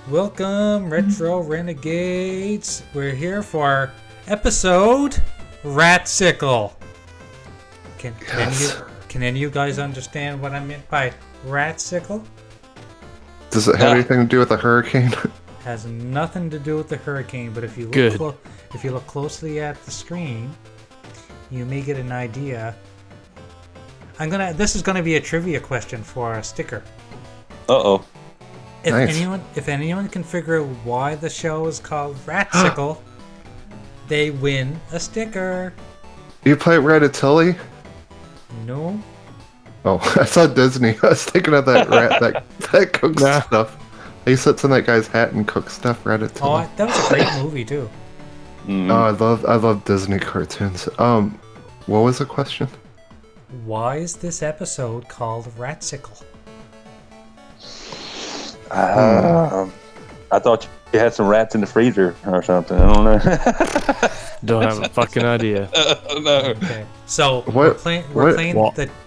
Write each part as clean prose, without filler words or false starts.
Welcome, Retro Renegades. We're here for episode Ratsickle. Can any of you guys understand what I meant by Ratsickle? Does it have anything to do with a hurricane? Has nothing to do with the hurricane, but if you look closely at the screen, you may get an idea. This is gonna be a trivia question for a sticker. Uh-oh. If anyone can figure why the show is called Ratsickle, they win a sticker. You play Ratatouille? No. Oh, I saw Disney. I was thinking of that rat that cooks stuff. He sits in that guy's hat and cooks stuff. Ratatouille. Oh, that was a great movie too. Oh, I love Disney cartoons. What was the question? Why is this episode called Ratsickle? I thought you had some rats in the freezer or something. I don't know. Don't have a fucking idea. No. Okay, so we're playing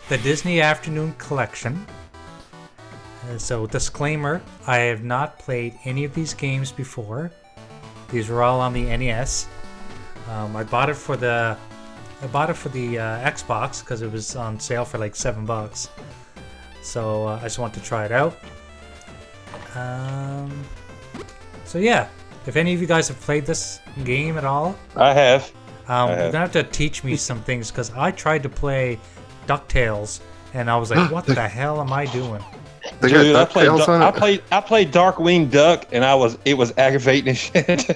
the Disney Afternoon Collection. So disclaimer: I have not played any of these games before. These were all on the NES. I bought it for the Xbox because it was on sale for like $7. So I just want to try it out. So yeah, if any of you guys have played this game at all, I have. you're gonna have to teach me some things because I tried to play DuckTales and I was like, "What the hell am I doing?" Dude, I played Darkwing Duck and it was aggravating as shit.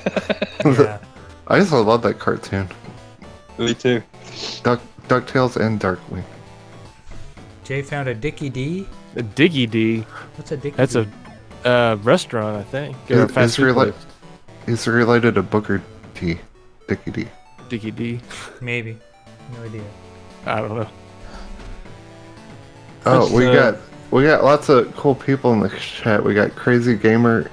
Yeah. I also love that cartoon. Me too. DuckTales and Darkwing. Jay found a Dickie D. A Diggy D. What's a Dickie? That's D? a restaurant, I think. Or a fast food place. He's related to Booker T. Dickie D. Diggy D. Maybe. No idea. I don't know. Oh, we got lots of cool people in the chat. We got Crazy Gamer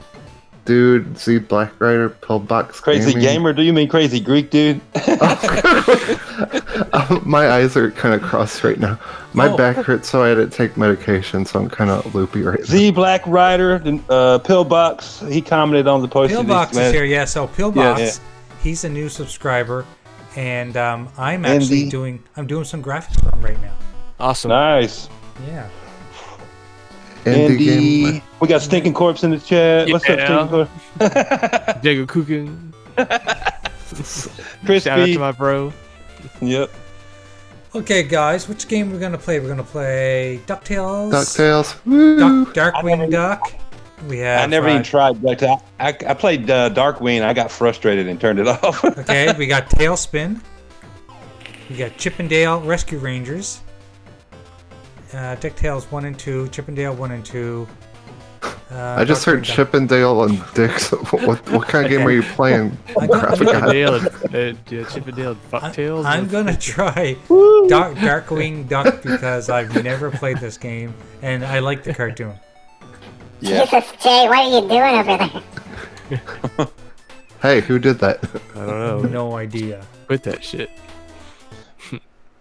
Dude, Z Black Rider, Pillbox Crazy Gaming. Gamer? Do you mean Crazy Greek Dude? My eyes are kind of crossed right now. My back hurts, so I had to take medication, so I'm kind of loopy right now. Z Black Rider, Pillbox, he commented on the post. Pillbox is here, yeah. So Pillbox, he's a new subscriber, and I'm actually doing some graphics for him right now. Awesome. Nice. Yeah. Andy, we got Stinking Corpse in the chat. What's up, Stinking Corpse? Jago Kuken. Crispy. Shout out to my bro. Yep. Okay, guys, which game we're gonna play? We're gonna play DuckTales. Darkwing Duck. We have. I never even tried DuckTales. I played Darkwing. I got frustrated and turned it off. Okay, we got Tailspin. We got Chippendale Rescue Rangers. DuckTales 1 and 2, Chippendale 1 and 2. I just heard Chippendale and Dix. What kind of game are you playing? Chippendale and Fucktails. I'm gonna try Darkwing Duck because I've never played this game and I like the cartoon. Yeah. Jesus, Jay, what are you doing over there? Hey, who did that? I don't know. No idea. Quit that shit.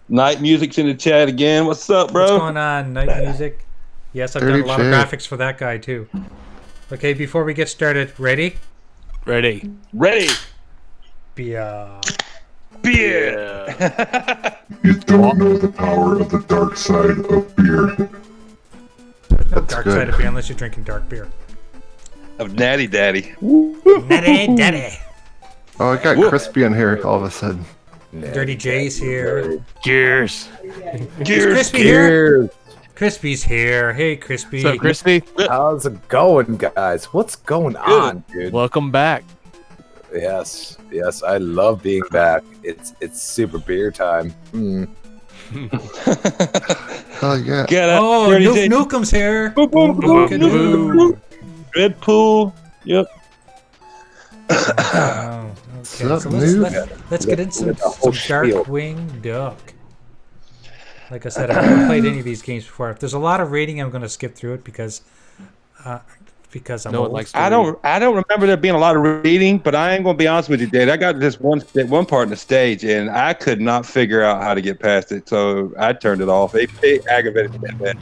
Night Music's in the chat again. What's up, bro? What's going on, Night Music? Yes, I've done a lot of graphics for that guy too. Okay, before we get started, ready? Ready. Beer. You don't know the power of the dark side of beer. There's no dark side of beer unless you're drinking dark beer. Of Natty Daddy. Natty Daddy. Oh, I got Crispy in here all of a sudden. Dirty J's here. Cheers. Crispy here. Crispy's here. Hey, Crispy. What's up, Crispy? How's it going, guys? What's going on, dude? Welcome back. Yes, I love being back. It's super beer time. Oh yeah. Get up. Oh, Nukem's here. Boom, boom, boom, boom. Red Pool. Yep. Okay, so let's get into some Darkwing Duck. Like I said, I've never played any of these games before. If there's a lot of rating, I'm going to skip through it because because I'm No one old. likes to I don't remember there being a lot of reading, but I ain't gonna be honest with you, Dad. I got this one part in the stage, and I could not figure out how to get past it, so I turned it off. It aggravated me that bad.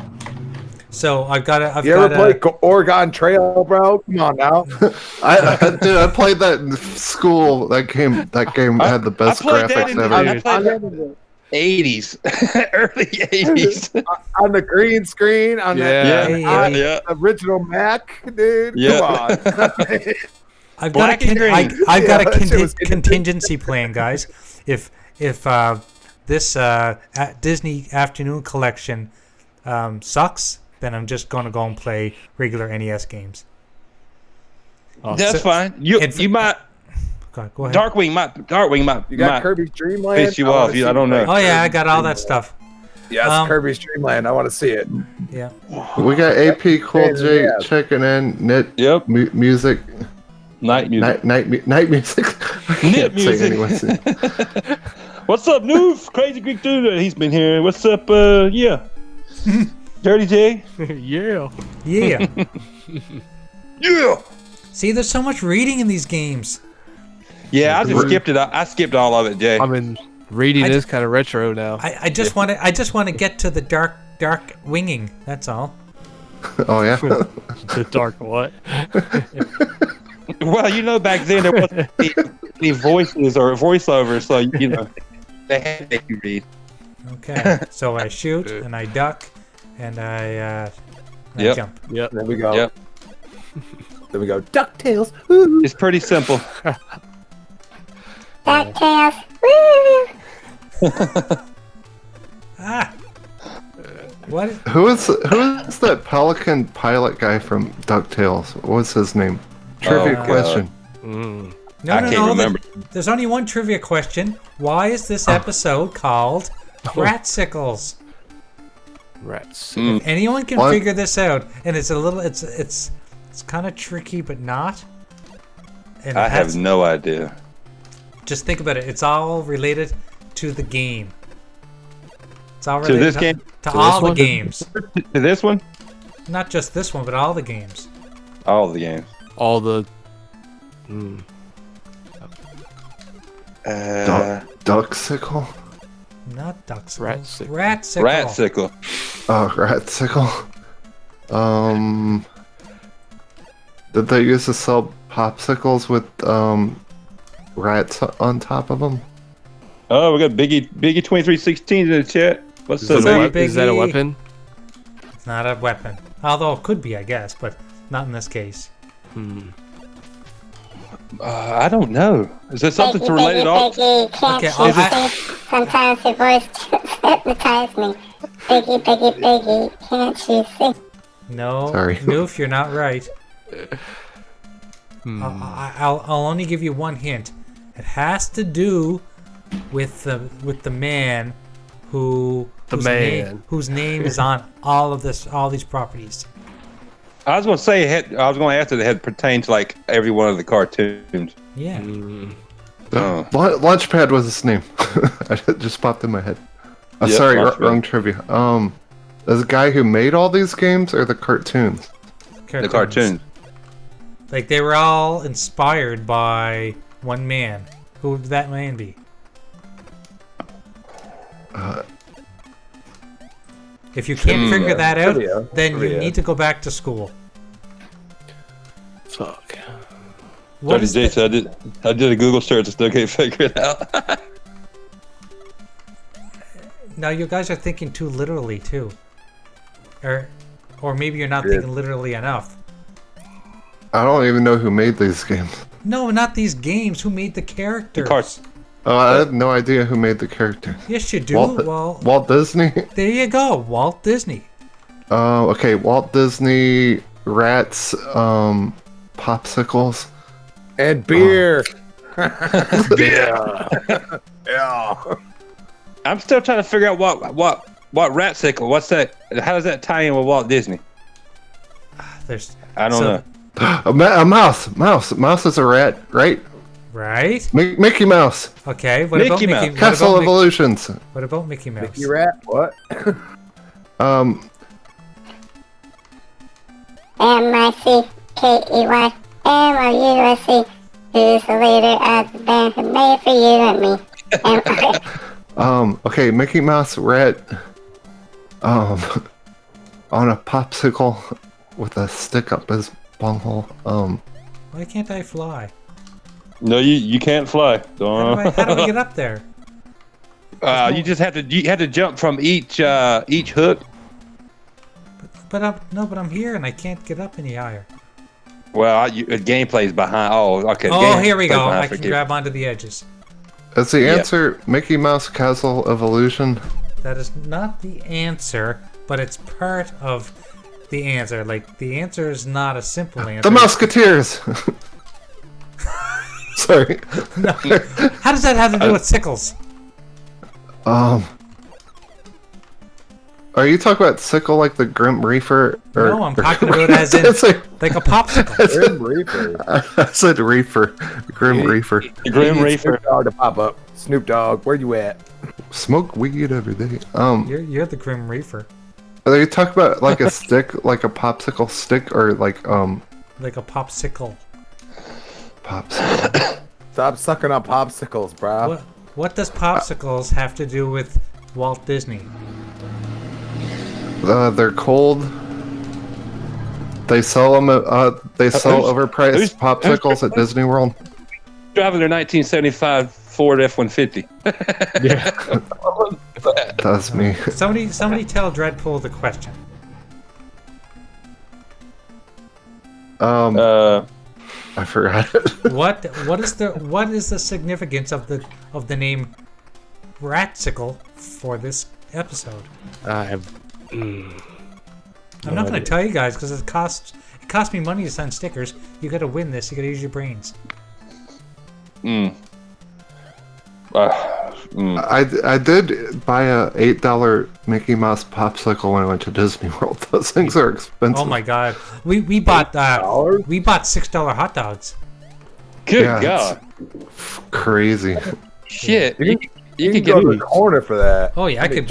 So I've got to. You ever play Oregon Trail, bro? Come on now. I played that in school. That game had the best graphics ever. I played that in the 80s, early 80s. On the green screen, on the original Mac, dude. Yeah. Come on. I've got a contingency plan, guys. If this Disney Afternoon Collection sucks, then I'm just gonna go and play regular NES games. That's fine. You might. Go ahead. Darkwing might. You got Kirby's Dream Land? Piss you off. I don't know. Oh yeah, I got all that stuff. Yes, Kirby's Dream Land. I want to see it. Yeah. We got AP Cool J checking in. Yep. Music. Night music. Night music. I can't say anyways. What's up, Noof? Crazy Greek dude. He's been here. What's up? Yeah. Dirty J. Yeah. Yeah. Yeah. See, there's so much reading in these games. Yeah, I just skipped it. I skipped all of it, Jay. I mean, reading is kind of retro now. I just want to get to the dark winging. That's all. Oh yeah. The dark what? Well, back then there wasn't any voices or voiceovers, so they had to make you read. Okay, so I shoot and I duck and I jump. Yep. There we go. Yep. There we go. DuckTales. It's pretty simple. DuckTales. Woo! What? Who is that Pelican pilot guy from DuckTales? What's his name? Trivia question. No, I can't remember. There's only one trivia question. Why is this episode called Ratsickles? Rats. If anyone can figure this out, and it's a little, it's kind of tricky, but not. And I have no idea. Just think about it. It's all related to the game. It's all To related this game? To all the games. To this one? Not just this one, but all the games. All the games. All the. Ducksicle? Not Ducksicle. Ratsickle. Ratsickle. Oh, Ratsickle. Did they used to sell popsicles with rats on top of them? Oh, we got Biggie 2316 in the chat. What's up, Biggie? Is that a weapon? It's not a weapon. Although it could be, I guess, but not in this case. I don't know. Is there something to relate it all? Biggie, can't you see? Sometimes your voice hypnotizes me. Biggie, can't you see? No, Sorry. Noof, you're not right. I'll only give you one hint. It has to do with the man whose name is on all these properties. I was going to say I was going to ask if it had pertained to like every one of the cartoons. Yeah. Launchpad was his name. It just popped in my head. Yep, sorry, Launchpad. wrong trivia. The guy who made all these games or the cartoons? The cartoons. Like they were all inspired by one man. Who would that man be? If you can't figure that out, then you need to go back to school. Fuck. What is I did a Google search and still can't figure it out. Now you guys are thinking too literally too, or maybe you're not thinking literally enough. I don't even know who made these games. No, not these games. Who made the characters? I have no idea who made the character. Yes, you do. Walt Disney? There you go, Walt Disney. Okay, Walt Disney, rats, popsicles. And beer. Yeah. I'm still trying to figure out what Ratsickle. What's that? How does that tie in with Walt Disney? I don't know. A mouse. Mouse is a rat, right? Right? Mickey Mouse. Okay, what about Mickey Mouse? Castle Evolutions. What about Mickey Mouse? Mickey Rat? What? M-I-C-K-E KEYMOUSC, who's the leader of the band who made for you and me. Okay, Mickey Mouse rat, on a popsicle with a stick up his bunghole. Why can't I fly? No, you can't fly. How do I get up there? You just have to jump from each hook. But I'm here and I can't get up any higher. Well, gameplay's behind. Oh, okay. Oh, here we go. I can grab onto the edges. Is the answer Mickey Mouse Castle Evolution? That is not the answer, but it's part of the answer. Like, the answer is not a simple answer. The Musketeers! Sorry. No. How does that have to do with sickles? Are you talking about sickle like the Grim Reaper? No, I'm talking about it as in like a popsicle. Grim Reaper. I said Reaper. Grim Reaper. The Grim Reaper. Snoop Dogg to pop up. Snoop Dogg, where you at? Smoke weed every day. You're the Grim Reaper. Are you talking about like a stick, like a popsicle stick, or like a popsicle? Popsicle. Stop sucking on popsicles, bro. What does popsicles have to do with Walt Disney? They're cold. They sell them. They sell overpriced popsicles at Disney World. Driving their 1975 Ford F-150. Yeah, that's me. Somebody tell Dreadpool the question. I forgot it. What is the significance of the name Ratsickle for this episode? I'm not going to tell you guys because it costs me money to send stickers. You got to win this. You got to use your brains. I did buy a $8 Mickey Mouse popsicle when I went to Disney World. Those things are expensive. Oh my god, we bought $6 hot dogs. Good God, crazy. Shit, you can go to the corner for that. Oh yeah, I could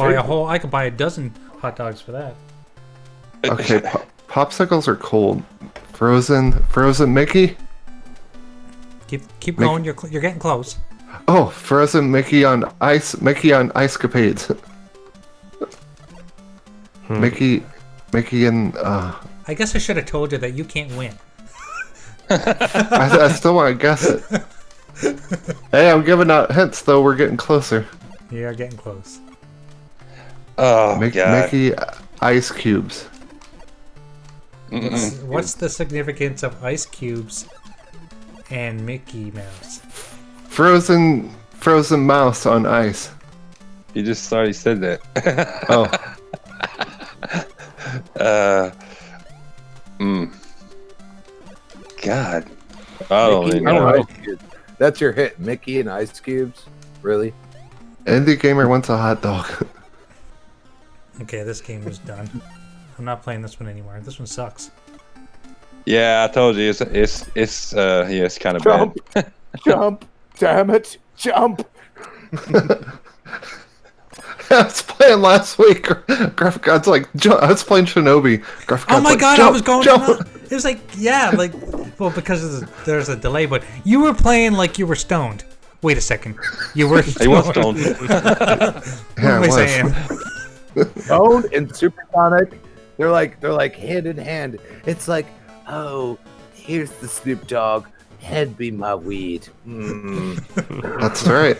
buy a dozen hot dogs for that. Okay, popsicles are cold. Frozen Mickey. Keep going. You're getting close. Oh, frozen Mickey on ice. Mickey on ice capades. Mickey and I guess I should have told you that you can't win. I still want to guess it. Hey, I'm giving out hints though. We're getting closer. Yeah, getting close. Oh, God. Mickey ice cubes. What's the significance of ice cubes and Mickey Mouse? Frozen mouse on ice. You just already said that. Oh. God. I don't even know. Ice cubes. That's your hit, Mickey and ice cubes. Really? Indie Gamer wants a hot dog. Okay, this game is done. I'm not playing this one anymore. This one sucks. Yeah, I told you it's kind of bad. Jump! Damn it! Jump! I was playing last week. Graphic God's like, I was playing Shinobi. Graphic God's Oh my like, god, jump, I was going. jump. It was like, yeah, like, well, because there's a delay, but you were playing like you were stoned. Wait a second, you were. He was stoned. What am I saying? Stoned and Supersonic, they're like hand in hand. It's like, oh, here's the Snoop Dogg. Head be my weed. That's right.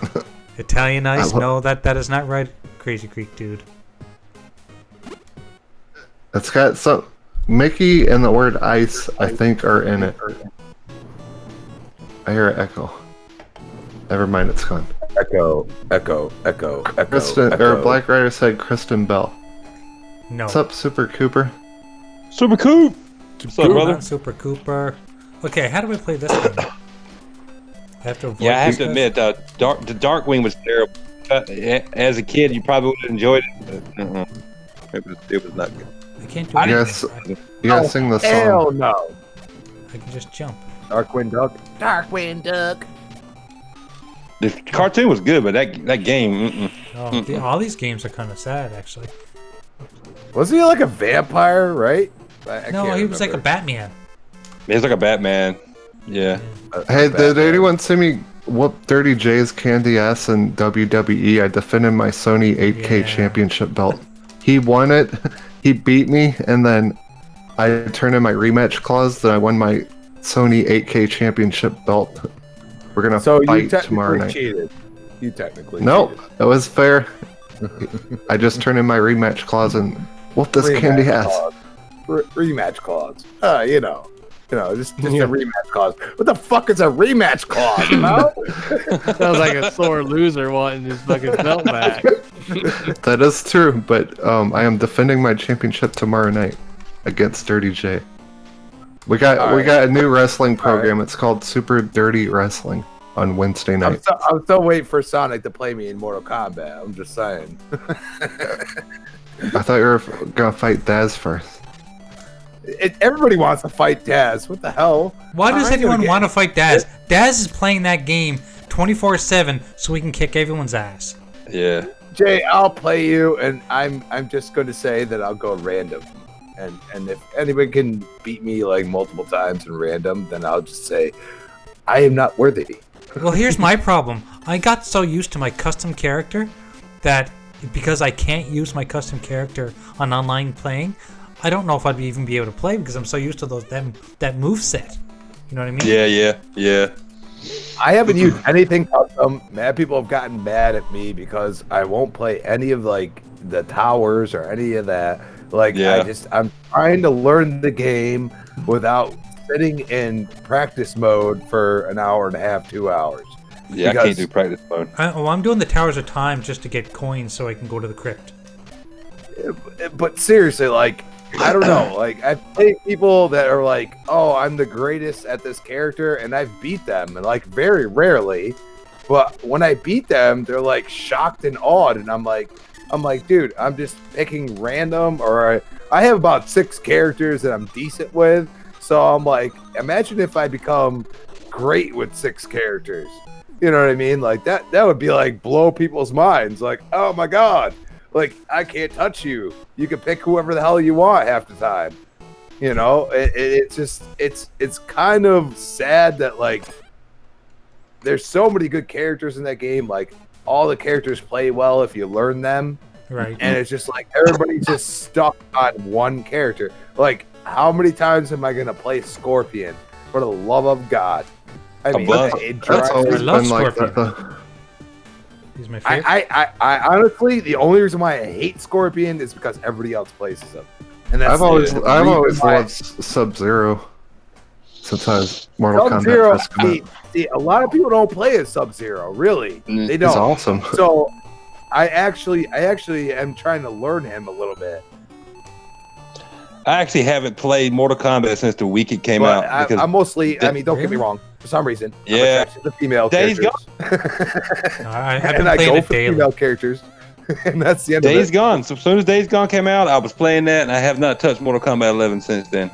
Italian ice? No, that is not right. Crazy Creek, dude. It's got some Mickey and the word ice, I think, are in it. I hear an echo. Never mind, it's gone. Echo. Kristen, or Black Rider said Kristen Bell. No. What's up, Super Cooper? Super Coop. What's up, brother? Super Cooper. Okay, how do I play this game? I have to avoid Yeah, I have to admit, the Darkwing was terrible. As a kid, you probably would have enjoyed it. But it was not good. I can't do anything. You gotta sing the song. Hell no. I can just jump. Darkwing Duck. Darkwing Duck. The cartoon was good, but that game. All these games are kind of sad, actually. Was he like a vampire, right? No, he was like a Batman. He's like a Batman. Yeah. Hey, did anyone see me whoop Dirty J's candy ass in WWE? I defended my Sony 8K championship belt. He won it, he beat me, and then I turned in my rematch clause that I won my Sony 8K championship belt. We're gonna fight tomorrow night. Cheated. You technically Nope, cheated. it was fair. I just turned in my rematch clause and whooped this candy ass. Rematch clause. Just a rematch clause. What the fuck is a rematch clause? Sounds like a sore loser wanting his fucking belt back. That is true, but I am defending my championship tomorrow night against Dirty J. We got a new wrestling program. It's called Super Dirty Wrestling on Wednesday night. I'm still waiting for Sonic to play me in Mortal Kombat. I'm just saying. I thought you were gonna fight Daz first. Everybody wants to fight Daz. What the hell? Why does anyone want to fight Daz? Daz is playing that game 24/7 so we can kick everyone's ass. Yeah. Jay, I'll play you, and I'm just going to say that I'll go random. And if anyone can beat me like multiple times in random, then I'll just say I am not worthy. Well, here's my problem. I got so used to my custom character that because I can't use my custom character on online playing, I don't know if I'd even be able to play because I'm so used to that move set. You know what I mean? Yeah. I haven't used anything custom. Mad people have gotten mad at me because I won't play any of like the towers or any of that. Like I'm trying to learn the game without sitting in practice mode for an hour and a half, 2 hours. Yeah, I can't do practice mode. I'm doing the Towers of Time just to get coins so I can go to the crypt. But seriously, like, I don't know. Like, I've played people that are like, oh, I'm the greatest at this character, and I've beat them, and like very rarely. But when I beat them, they're like shocked and awed, and I'm like, dude, I'm just picking random, or I have about 6 characters that I'm decent with. So I'm like, imagine if I become great with 6 characters. You know what I mean? Like that would be like blow people's minds. Like, oh my god, like I can't touch you. You can pick whoever the hell you want half the time. You know, it's just it's kind of sad that like there's so many good characters in that game. Like all the characters play well if you learn them. Right. And it's just like everybody's just stuck on one character. Like, how many times am I gonna play Scorpion? For the love of God! I mean, that's always been like that. He's my favorite. I honestly, the only reason why I hate Scorpion is because everybody else plays him. And that's I've always loved Sub-Zero. Sometimes Mortal Sub-Zero, Kombat. see, a lot of people don't play as Sub-Zero. Really, they don't. He's awesome. So, I actually am trying to learn him a little bit. I actually haven't played Mortal Kombat since the week it came out. I'm mostly, I mean, don't get me wrong. For some reason, I'm attracted to female characters. I've been playing it daily. Female characters, and that's the end Days of it. Gone. So as soon as Days Gone came out, I was playing that, and I have not touched Mortal Kombat 11 since then.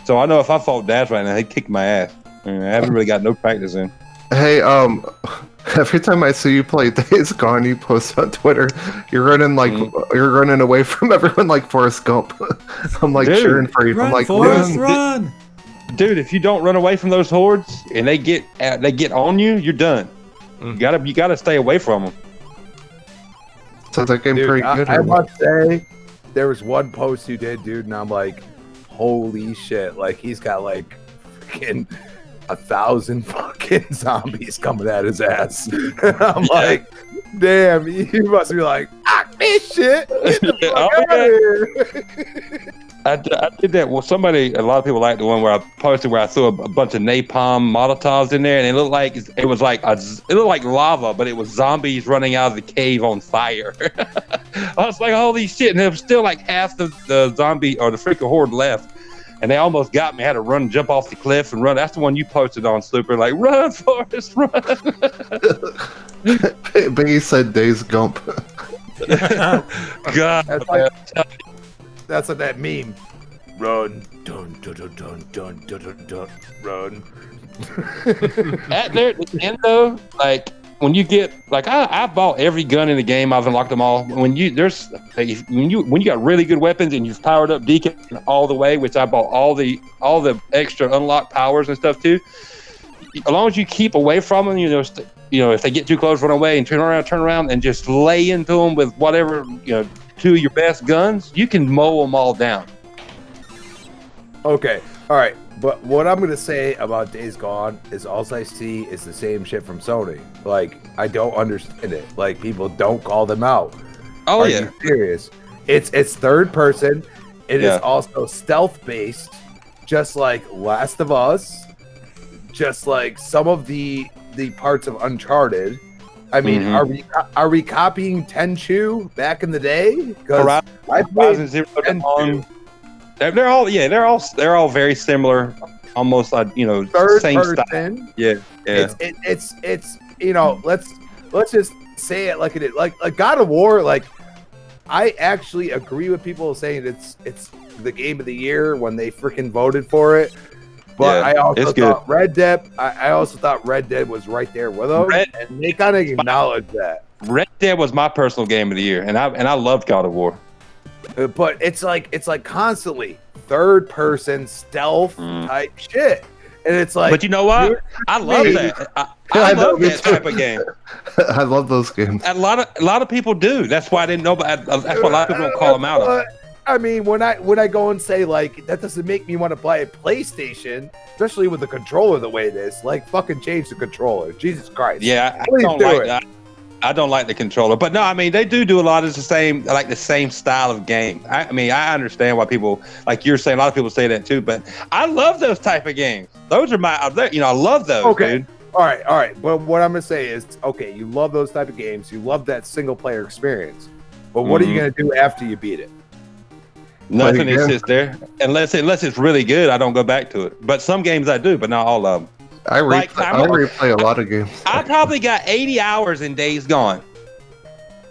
So I know if I fought Daz right now, he'd kick my ass. I haven't really got no practice in. Hey, every time I see you play Days Gone, you post on Twitter, you're running away from everyone like Forrest Gump. I'm like cheering for you. I'm like, Forrest, run! Dude, if you don't run away from those hordes and they get on you, you're done. You gotta stay away from them. So that game pretty good. I must say, there was one post you did, dude, and I'm like, holy shit! Like he's got like freaking 1,000 fucking zombies coming at his ass. I'm like, damn, you must be like, this shit. Get the fuck out of here. I did that. Well, a lot of people like the one where I posted where I threw a bunch of napalm Molotovs in there, and it looked like lava, but it was zombies running out of the cave on fire. I was like, holy shit! And there was still like half the zombie or the freaking horde left. And they almost got me. I had to jump off the cliff and run. That's the one you posted on Super. Like, run, Forrest, run. Biggie said Days Gump. God. That's like that meme. Run. Dun, dun, dun, dun, dun, dun, dun, dun, run. At the end, though, like, when you get like I bought every gun in the game. I've unlocked them all. When you got really good weapons and you've powered up Deacon all the way, which I bought all the extra unlocked powers and stuff too. As long as you keep away from them, if they get too close, run away and turn around and just lay into them with whatever, two of your best guns, you can mow them all down. Okay, all right. But what I'm going to say about Days Gone is all I see is the same shit from Sony. Like, I don't understand it. Like, people don't call them out. Oh, Are yeah. you serious? It's third person. It is also stealth based, just like Last of Us, just like some of the parts of Uncharted. I mean, are we copying Tenchu back in the day? Because I played Zero Dawn. They're all very similar, almost like third same person. style. Yeah. It's let's just say it like it is. Like God of War. Like I actually agree with people saying it's the game of the year when they freaking voted for it. But I also thought Red Dead. I also thought Red Dead was right there with them, and they kind of acknowledge that. Red Dead was my personal game of the year, and I loved God of War. But it's like constantly third person stealth type shit, and it's like. But you know what? I love that. I love that type of game. I love those games. A lot of people do. That's why I didn't know. That's why a lot of people don't call them out on it. I mean, when I go and say like that doesn't make me want to buy a PlayStation, especially with the controller the way it is. Like fucking change the controller, Jesus Christ. Yeah, I don't like the controller, but no, I mean they do a lot of the same, like the same style of game. I mean, I understand why people, like you're saying, a lot of people say that too, but I love those type of games. Those are I love those, dude. All right. But what I'm gonna say is, okay, you love those type of games, you love that single player experience, but what are you gonna do after you beat it? Nothing. It sits there unless it's really good. I don't go back to it. But some games I do, but not all of them. I replay a lot of games. I probably got 80 hours in Days Gone.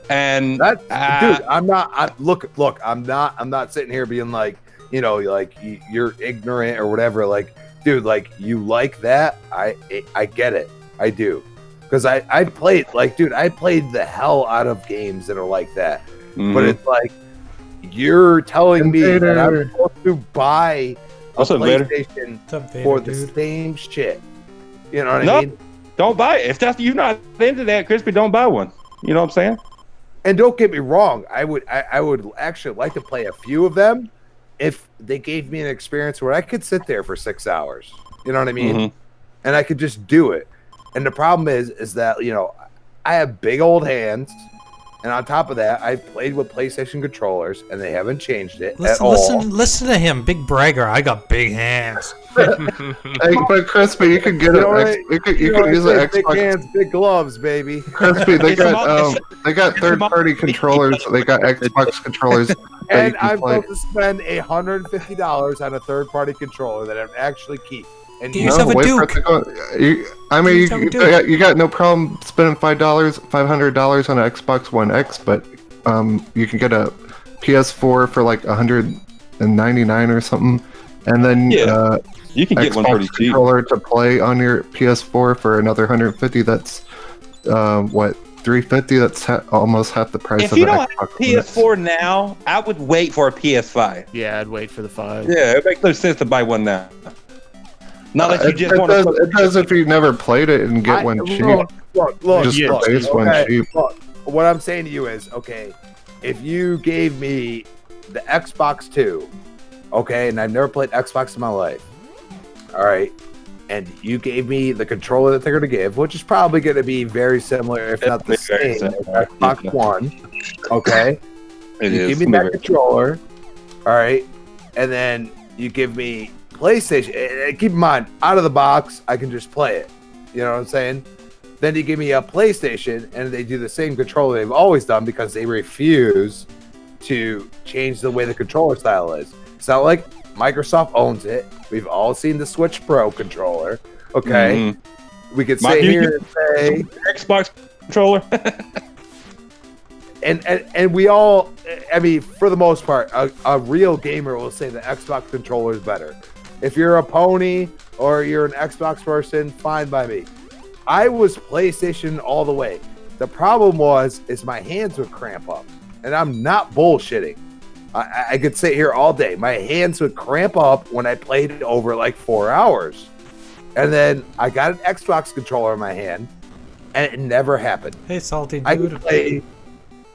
And that, dude, I'm not. Look, I'm not sitting here being like, like you're ignorant or whatever. Like, dude, like you like that. I get it. I do, because I played I played the hell out of games that are like that. But it's like you're telling me that I'm supposed to buy a PlayStation for the same shit. You know what I mean? Don't buy it. If that's you're not into that, Crispy, don't buy one. You know what I'm saying? And don't get me wrong, I would actually like to play a few of them if they gave me an experience where I could sit there for 6 hours. You know what I mean? And I could just do it. And the problem is that, I have big old hands. And on top of that, I've played with PlayStation controllers, and they haven't changed it at all. Listen to him, big bragger. I got big hands. But Crispy, you could get you could use an Xbox. Big hands, big gloves, baby. Crispy, they got third-party controllers. They got Xbox controllers. And I'm supposed to spend $150 on a third-party controller that I actually keep. And get yourself a Duke. You got no problem spending $500 on an Xbox One X, but you can get a PS4 for like $199 or something, and then you can get one pretty cheap. Controller to play on your PS4 for another $150. That's $350. That's almost half the price. If of you an don't have a PS4 now, I would wait for a PS5. Yeah, I'd wait for the 5. Yeah, it makes no sense to buy one now. Not that you just want to. It does if you never played it and get one cheap. Look, one cheap. Look, what I'm saying to you is, okay, if you gave me the Xbox 2, okay, and I've never played Xbox in my life, all right, and you gave me the controller that they're going to give, which is probably going to be very similar, if not the same, as Xbox One, okay? You give me that controller, all right, and then you give me PlayStation. Keep in mind, out of the box, I can just play it. You know what I'm saying? Then you give me a PlayStation, and they do the same controller they've always done because they refuse to change the way the controller style is. It's not like Microsoft owns it. We've all seen the Switch Pro controller. Okay, we could sit here and say Xbox controller. And we all, I mean, for the most part, a real gamer will say the Xbox controller is better. If you're a pony or you're an Xbox person, fine by me. I was PlayStation all the way. The problem is my hands would cramp up, and I'm not bullshitting. I could sit here all day. My hands would cramp up when I played over like 4 hours. And then I got an Xbox controller in my hand, and it never happened. Hey, Salty dude. I could play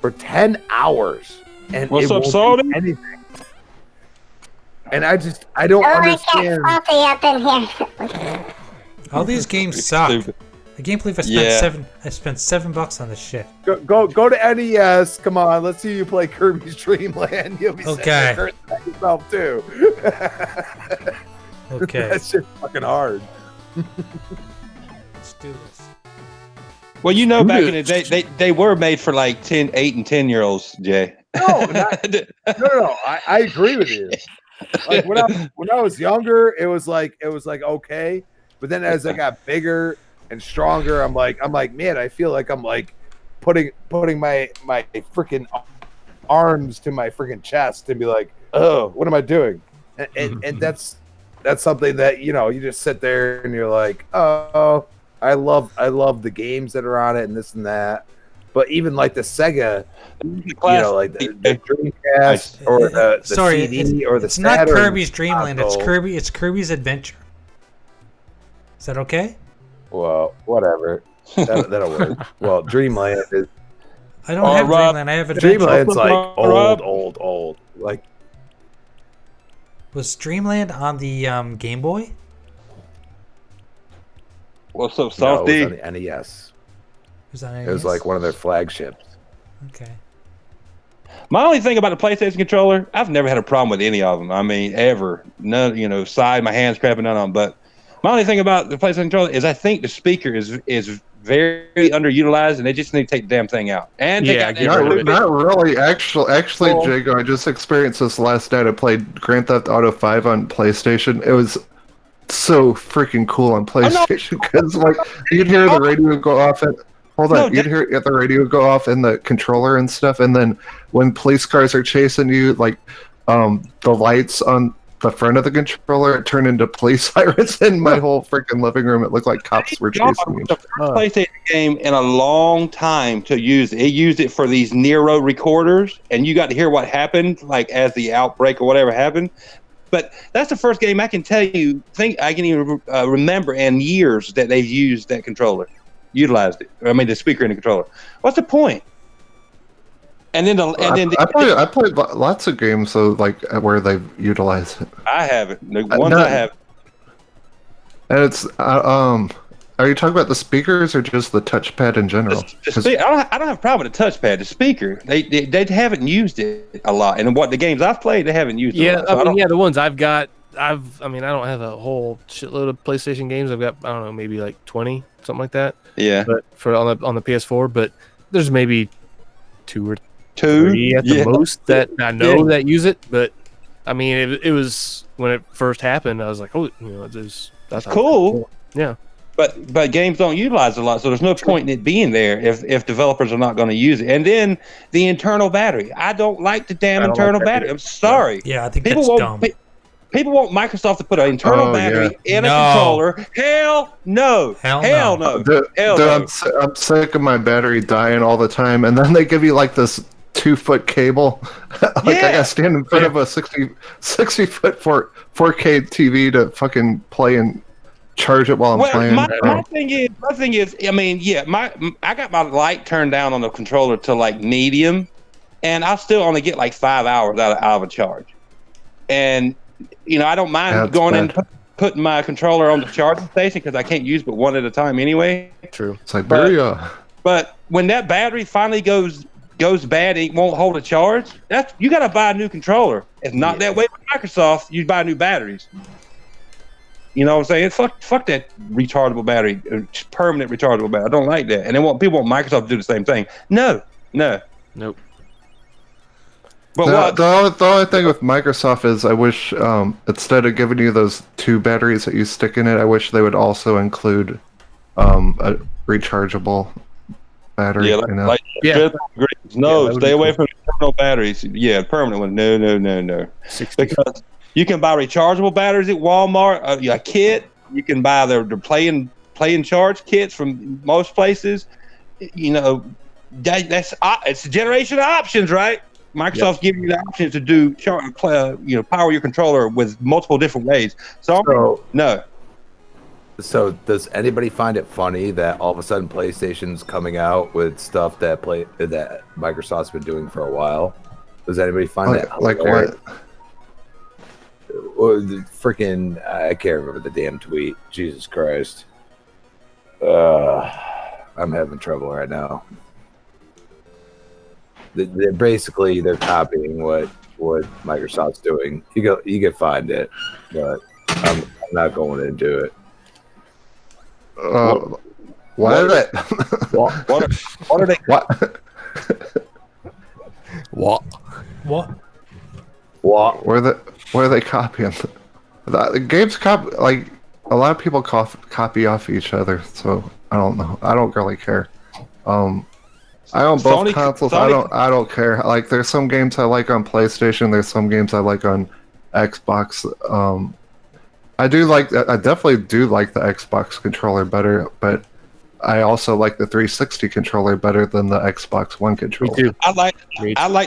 for 10 hours, and What's it up, won't Salty? do anything. And I don't understand. I got Salty up in here. All these games suck. Stupid. I can't believe I spent $7 on this shit. Go to NES. Come on, let's see you play Kirby's Dream Land. You'll be Okay. hurt yourself too. Okay. That shit's fucking hard. Let's do this. Well, you know, back in the day, they were made for like 8 and 10-year-olds, Jay. No, no. I agree with you. Like when I was younger, it was like okay, but then as I got bigger and stronger, I'm like, man, I feel like I'm like putting my freaking arms to my freaking chest and be like, oh, what am I doing? And that's something that, you know, you just sit there and you're like, oh, I love the games that are on it and this and that. But even like the Sega, you know, like the Dreamcast or the CD or the it's not Saturn Kirby's Dream Land. console. It's Kirby's Adventure. Is that okay? Well, whatever. That'll work. Well, Dreamland is I don't have Rob, Dreamland. I have Adventure. Dreamland's like Rob. old. Like Was Dreamland on the Game Boy? What's up, no, it Salty? was on the NES. Was that It was like one of their flagships. Okay. My only thing about the PlayStation controller, I've never had a problem with any of them. I mean, ever. None, you know, my hands cramping, none of them. But my only thing about the PlayStation controller is I think the speaker is very underutilized, and they just need to take the damn thing out. And they got Not really. Actually, Jago, I just experienced this last night. I played Grand Theft Auto 5 on PlayStation. It was so freaking cool on PlayStation because like you'd hear the radio go off at you'd hear the radio go off in the controller and stuff, and then when police cars are chasing you, like the lights on the front of the controller turned into police sirens in my whole freaking living room. It looked like cops were chasing me. The first PlayStation game in a long time to use it. It used it for these Nero recorders, and you got to hear what happened, like as the outbreak or whatever happened. But that's the first game I can tell you, I can even remember in years that they've used that controller, utilized it. I mean, the speaker in the controller. What's the point? And then I played lots of games though, like where they've utilized it. I haven't. The ones I have. And it's are you talking about the speakers or just the touchpad in general? I don't have a problem with the touchpad. The speaker, they haven't used it a lot, and what the games I've played, they haven't used it. Yeah, a lot. So the ones I've got, I don't have a whole shitload of PlayStation games. I've got, I don't know, maybe like 20, something like that. Yeah. But for on the PS4, but there's maybe 2 or 3 at the most that I know that use it. But I mean, it was when it first happened, I was like, oh, you know, that's cool. Yeah. But games don't utilize it a lot, so there's no point in it being there if developers are not going to use it. And then the internal battery. I don't like the damn internal battery. I'm sorry. Yeah, I think that's dumb. People want Microsoft to put an internal battery in a controller. Hell no. Hell no. I'm sick of my battery dying all the time, and then they give you like this 2-foot cable. I gotta stand in front of a 60-foot 4K TV to fucking play and charge it while I'm playing. My thing is, I mean, I got my light turned down on the controller to like medium, and I still only get like 5 hours out of a charge. And you know, I don't mind going and putting my controller on the charging station because I can't use but one at a time anyway. True. Siberia. But when that battery finally goes bad and it won't hold a charge, you got to buy a new controller. It's not that way with Microsoft. You buy new batteries. You know what I'm saying? Fuck that rechargeable battery, permanent rechargeable battery. I don't like that. And people want Microsoft to do the same thing. No. Nope. But the only thing with Microsoft is I wish instead of giving you those 2 batteries that you stick in it, I wish they would also include a rechargeable battery. Stay away from internal batteries. Yeah, permanent one. No. Because you can buy rechargeable batteries at Walmart, a kit. You can buy the playing play-in charge kits from most places. You know, it's a generation of options, right? Microsoft's giving you the option to do, power your controller with multiple different ways. So no. So does anybody find it funny that all of a sudden PlayStation's coming out with stuff that Microsoft's been doing for a while? Does anybody find that hilarious? Like what? Or the freaking I can't remember the damn tweet. Jesus Christ. I'm having trouble right now. They're copying what Microsoft's doing. You can find it, but I'm not going into it. What are they? What are they? What? Where are they copying? The games copy, like a lot of people copy off each other, so I don't know. I don't really care. I own both consoles. I don't care. Like, there's some games I like on PlayStation. There's some games I like on Xbox. I definitely do like the Xbox controller better, but I also like the 360 controller better than the Xbox One controller. Me too. I like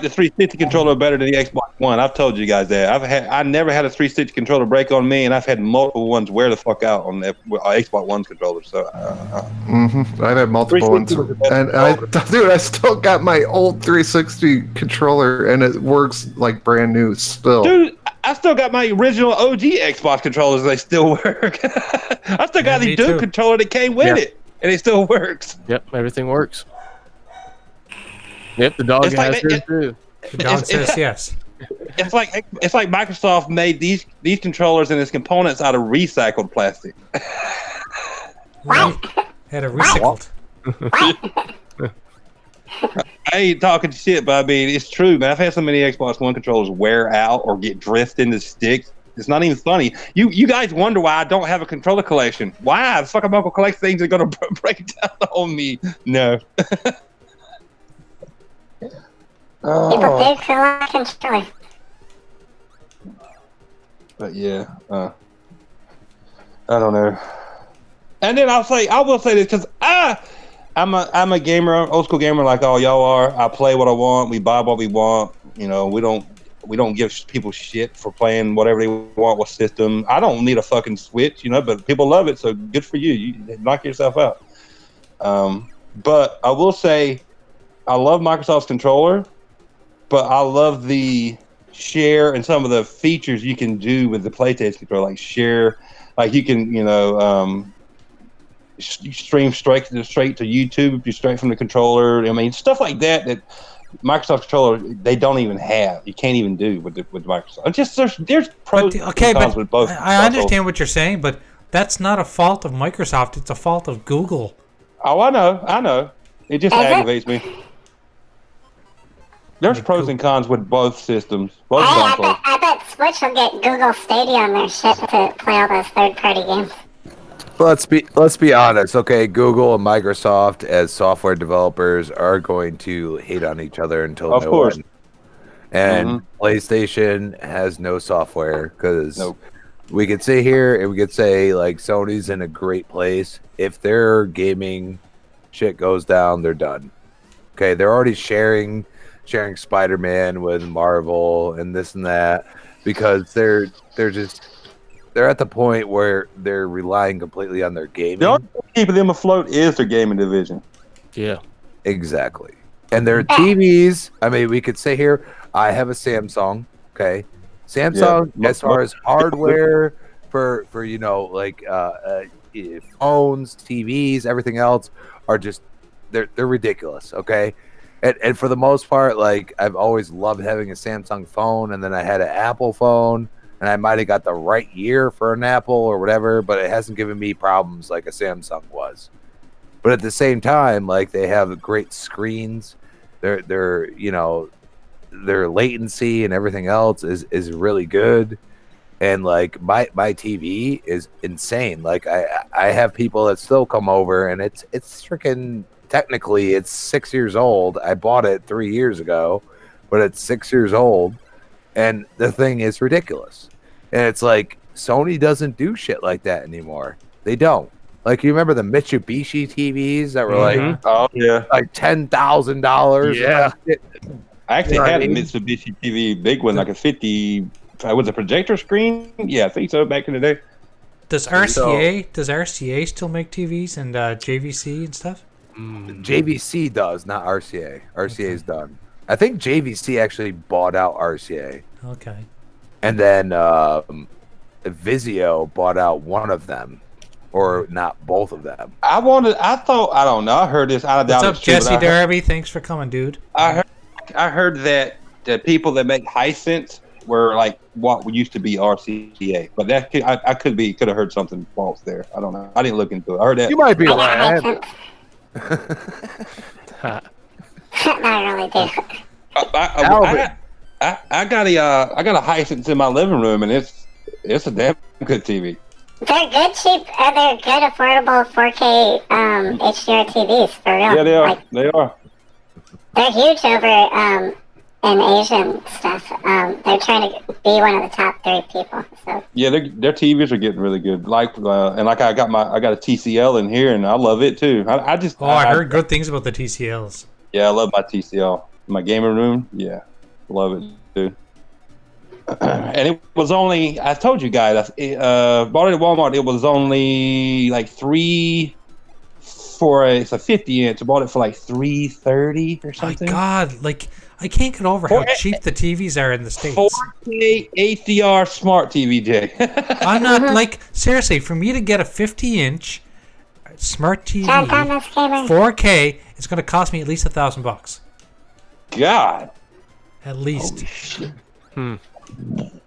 the 360 controller better than the Xbox One. I've told you guys that. I never had a 360 controller break on me, and I've had multiple ones wear the fuck out on the Xbox One controller. So I've had multiple ones, and I still got my old 360 controller, and it works like brand new still. Dude, I still got my original OG Xbox controllers. They still work. I still got the Duke controller that came with it. And it still works. Yep, everything works. Yep, the dog has hers too. The dog says yes. It's like Microsoft made these controllers and its components out of recycled plastic. Had a recycled. I ain't talking shit, but I mean it's true, man. I've had so many Xbox One controllers wear out or get drift into sticks. It's not even funny. You guys wonder why I don't have a controller collection. Why? The fucking Uncle collect things are gonna break down on me. No. People for a lot of controller. But yeah, I don't know. And then I will say this because I'm a gamer, old school gamer like all y'all are. I play what I want. We buy what we want. You know, we don't give people shit for playing whatever they want with system. I don't need a fucking Switch, but people love it, so good for you. You knock yourself out. But I will say, I love Microsoft's controller, but I love the share and some of the features you can do with the PlayStation controller, like share, like you can, stream straight to YouTube, straight from the controller. I mean, stuff like that Microsoft controller they don't even have. You can't even do with Microsoft. Just there's pros and cons with both. I understand what you're saying, but that's not a fault of Microsoft. It's a fault of Google. Oh, I know. It just aggravates me. There's pros and cons with both systems. I bet Switch will get Google Stadia on their shit to play all those third-party games. Let's be honest, okay? Google and Microsoft, as software developers, are going to hate on each other until of course. End. And PlayStation has no software because we could sit here and we could say like Sony's in a great place. If their gaming shit goes down, they're done. Okay, they're already sharing Spider-Man with Marvel and this and that because they're at the point where they're relying completely on their gaming. The only thing keeping them afloat is their gaming division. Yeah. Exactly. And their TVs, I mean, we could say here, I have a Samsung, okay? Samsung, as far as hardware for phones, TVs, everything else, are just, they're ridiculous, okay? And for the most part, like, I've always loved having a Samsung phone, and then I had an Apple phone, and I might have got the right year for an Apple or whatever, but it hasn't given me problems like a Samsung was. But at the same time, like, they have great screens. Their latency and everything else is really good. And like my TV is insane. Like I have people that still come over, and it's freaking, technically it's 6 years old. I bought it 3 years ago, but it's 6 years old. And the thing is ridiculous. And it's like Sony doesn't do shit like that anymore. They don't. Like you remember the Mitsubishi TVs that were like Oh yeah. like $10,000. Yeah. I actually You know what had I a mean? Mitsubishi TV, big one, like a 50. Was a projector screen? Yeah, I think so. Back in the day. Does RCA still make TVs and JVC and stuff? JVC does, not RCA. RCA is done. I think JVC actually bought out RCA, Okay. and then Vizio bought out one of them, or not both of them. I don't know. I heard this. I What's doubt up, it's true, but Jesse Derby? Thanks for coming, dude. I heard that the people that make Hisense were like what used to be RCA, but I could have heard something false there. I don't know. I didn't look into it. I heard that. You might be That right. makes sense. I really do. I got a Hisense in my living room, and it's a damn good TV. They're good, cheap. They're good, affordable 4K HDR TVs for real. Yeah, they are. Like, They are. they're huge over in Asian stuff. They're trying to be one of the top 3 people. So Yeah, their TVs are getting really good. Like and like I got a TCL in here, and I love it too. I heard good things about the TCLs. Yeah, I love my TCL. My gaming room, yeah, love it too. And it was only, I told you guys, bought it at Walmart. It was only like it's a 50-inch. I bought it for like $330 or something. My God, like I can't get over how cheap the TVs are in the States. 4K HDR smart TV, Jay. I'm not like seriously. For me to get a 50-inch smart TV, John Thomas Gamer. 4K, it's going to cost me at least $1,000. God. At least.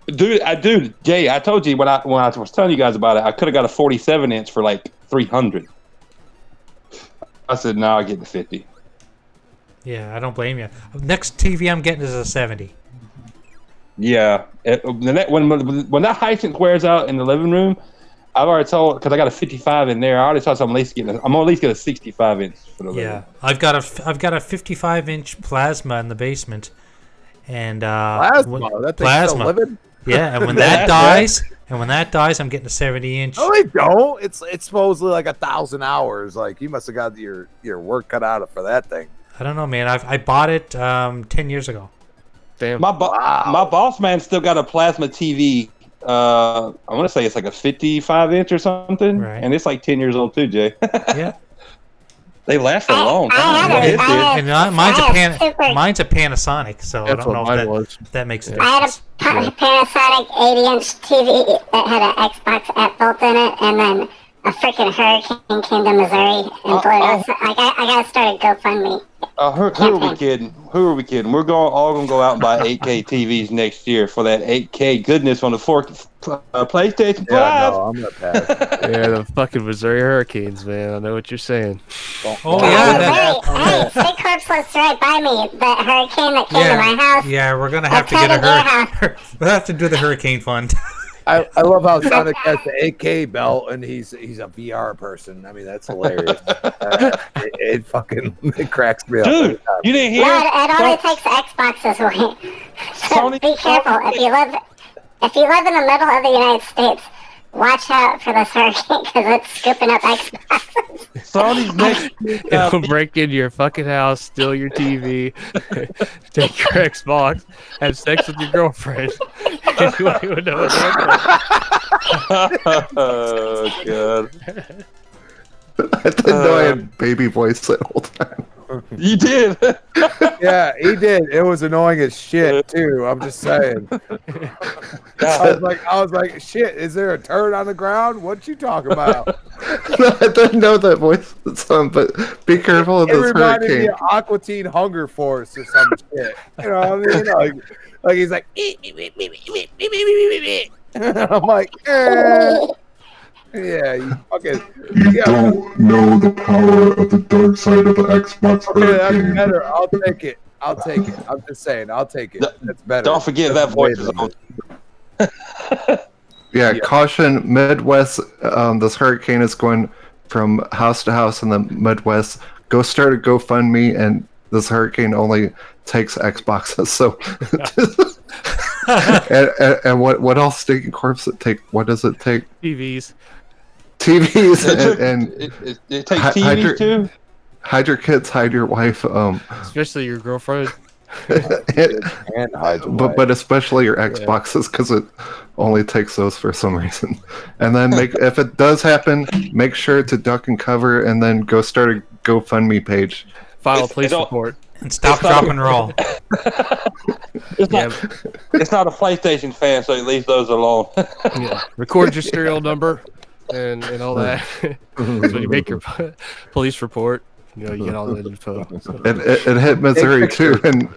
Dude, Jay, I told you when I was telling you guys about it, I could have got a 47-inch for like $300. I said, no, I get the 50. Yeah, I don't blame you. Next TV I'm getting is a 70. Yeah, when that Hisense wears out in the living room, I've already told, because I got a 55 in there. I already told I'm at least getting a 65-inch for the living room. I've got a 55-inch plasma in the basement, and Plasma. That thing's still living? Yeah, and when that dies, I'm getting a 70-inch. No, they don't. It's supposedly like 1,000 hours. Like you must have got your work cut out for that thing. I don't know, man. I bought it 10 years ago. Damn. My boss man still got a plasma TV. I want to say it's like a 55-inch or something, right. And it's like 10 years old too, Jay. Yeah. They last for a long time. And mine's a Panasonic, so I don't know if that makes a difference. I had a Panasonic 80-inch TV that had an Xbox app built in it, and then a freaking hurricane came to Missouri and blew it. I got to start a GoFundMe. Who are we kidding? We're all gonna go out and buy 8K TVs next year for that 8K goodness on the PlayStation 5. Yeah, no, I'm gonna pass. Yeah, the fucking Missouri Hurricanes, man. I know what you're saying. Oh yeah. Hey, STINKINCORPSE lives right by me. The hurricane that came to my house. Yeah, we're gonna have to get a hurricane. We'll have to do the hurricane fund. I love how Sonic has the 8K belt and he's a VR person. I mean, that's hilarious. It cracks me up. Dude, you didn't hear? No, it only takes Xboxes away. So be careful. If you live in the middle of the United States, watch out for this hurricane because it's scooping up Xboxes. Sony's next. It'll break into your fucking house, steal your TV, take your Xbox, have sex with your girlfriend. And you won't even know what's happening. Oh god! I didn't know I had baby voice that whole time. You did. Yeah, he did. It was annoying as shit too. I'm just saying. I was like, shit. Is there a turd on the ground? What you talking about? No, I didn't know that voice was on, but be careful of It this reminded me hurricane. of Aqua Teen Hunger Force or some shit. You know what I mean? Like he's like, I'm like, yeah, you fucking. You don't know the power of the dark side of the Xbox. Okay, that's better. I'll take it. I'm just saying, I'll take it. That's better. Don't forget that voice is on. Yeah, caution, Midwest. This hurricane is going from house to house in the Midwest. Go start a GoFundMe, and this hurricane only takes Xboxes. So, and what else? Stinking Corpse it take? What does it take? TVs. TVs and it takes TVs too. Hide your kids, hide your wife. Especially your girlfriend. And hide your wife. But especially your Xboxes, because it only takes those for some reason. And then if it does happen, make sure to duck and cover, and then go start a GoFundMe page. File a police report. And stop, drop, and roll. It's not a PlayStation fan, so he leaves those alone. Yeah. Record your serial number and all that. So you make your police report. You get all the info. It hit Missouri too, and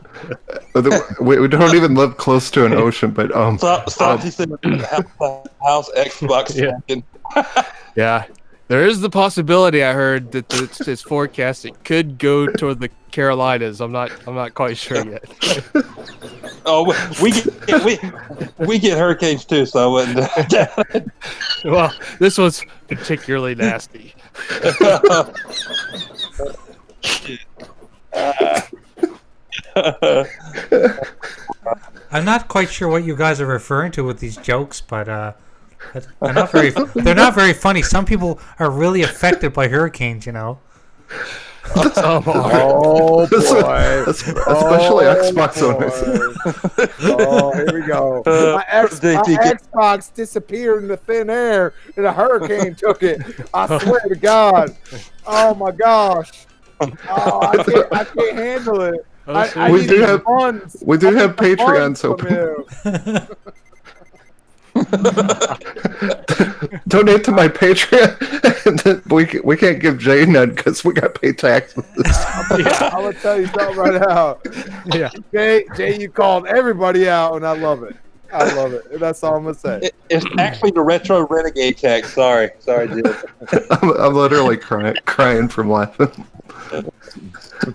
we don't even live close to an ocean. But Stop! He said house Xbox. Yeah, there is the possibility. I heard that it's forecast it could go toward the Carolinas. I'm not quite sure yet. Oh, we get hurricanes too, so I wouldn't. Well, this one's particularly nasty. I'm not quite sure what you guys are referring to with these jokes, but they're not very funny. Some people are really affected by hurricanes, Oh boy! Especially Xbox owners. Oh, here we go. My Xbox disappeared into thin air, and a hurricane took it. I swear to God! Oh my gosh! Oh, I can't handle it. We do have Patreons open. Donate to my Patreon. we can't give Jay none because we got to pay taxes. I'm gonna tell you something right now. Yeah, Jay, you called everybody out, and I love it. I love it. That's all I'm gonna say. It's actually the Retro Renegade tax. Sorry, Jim. I'm literally crying from laughing.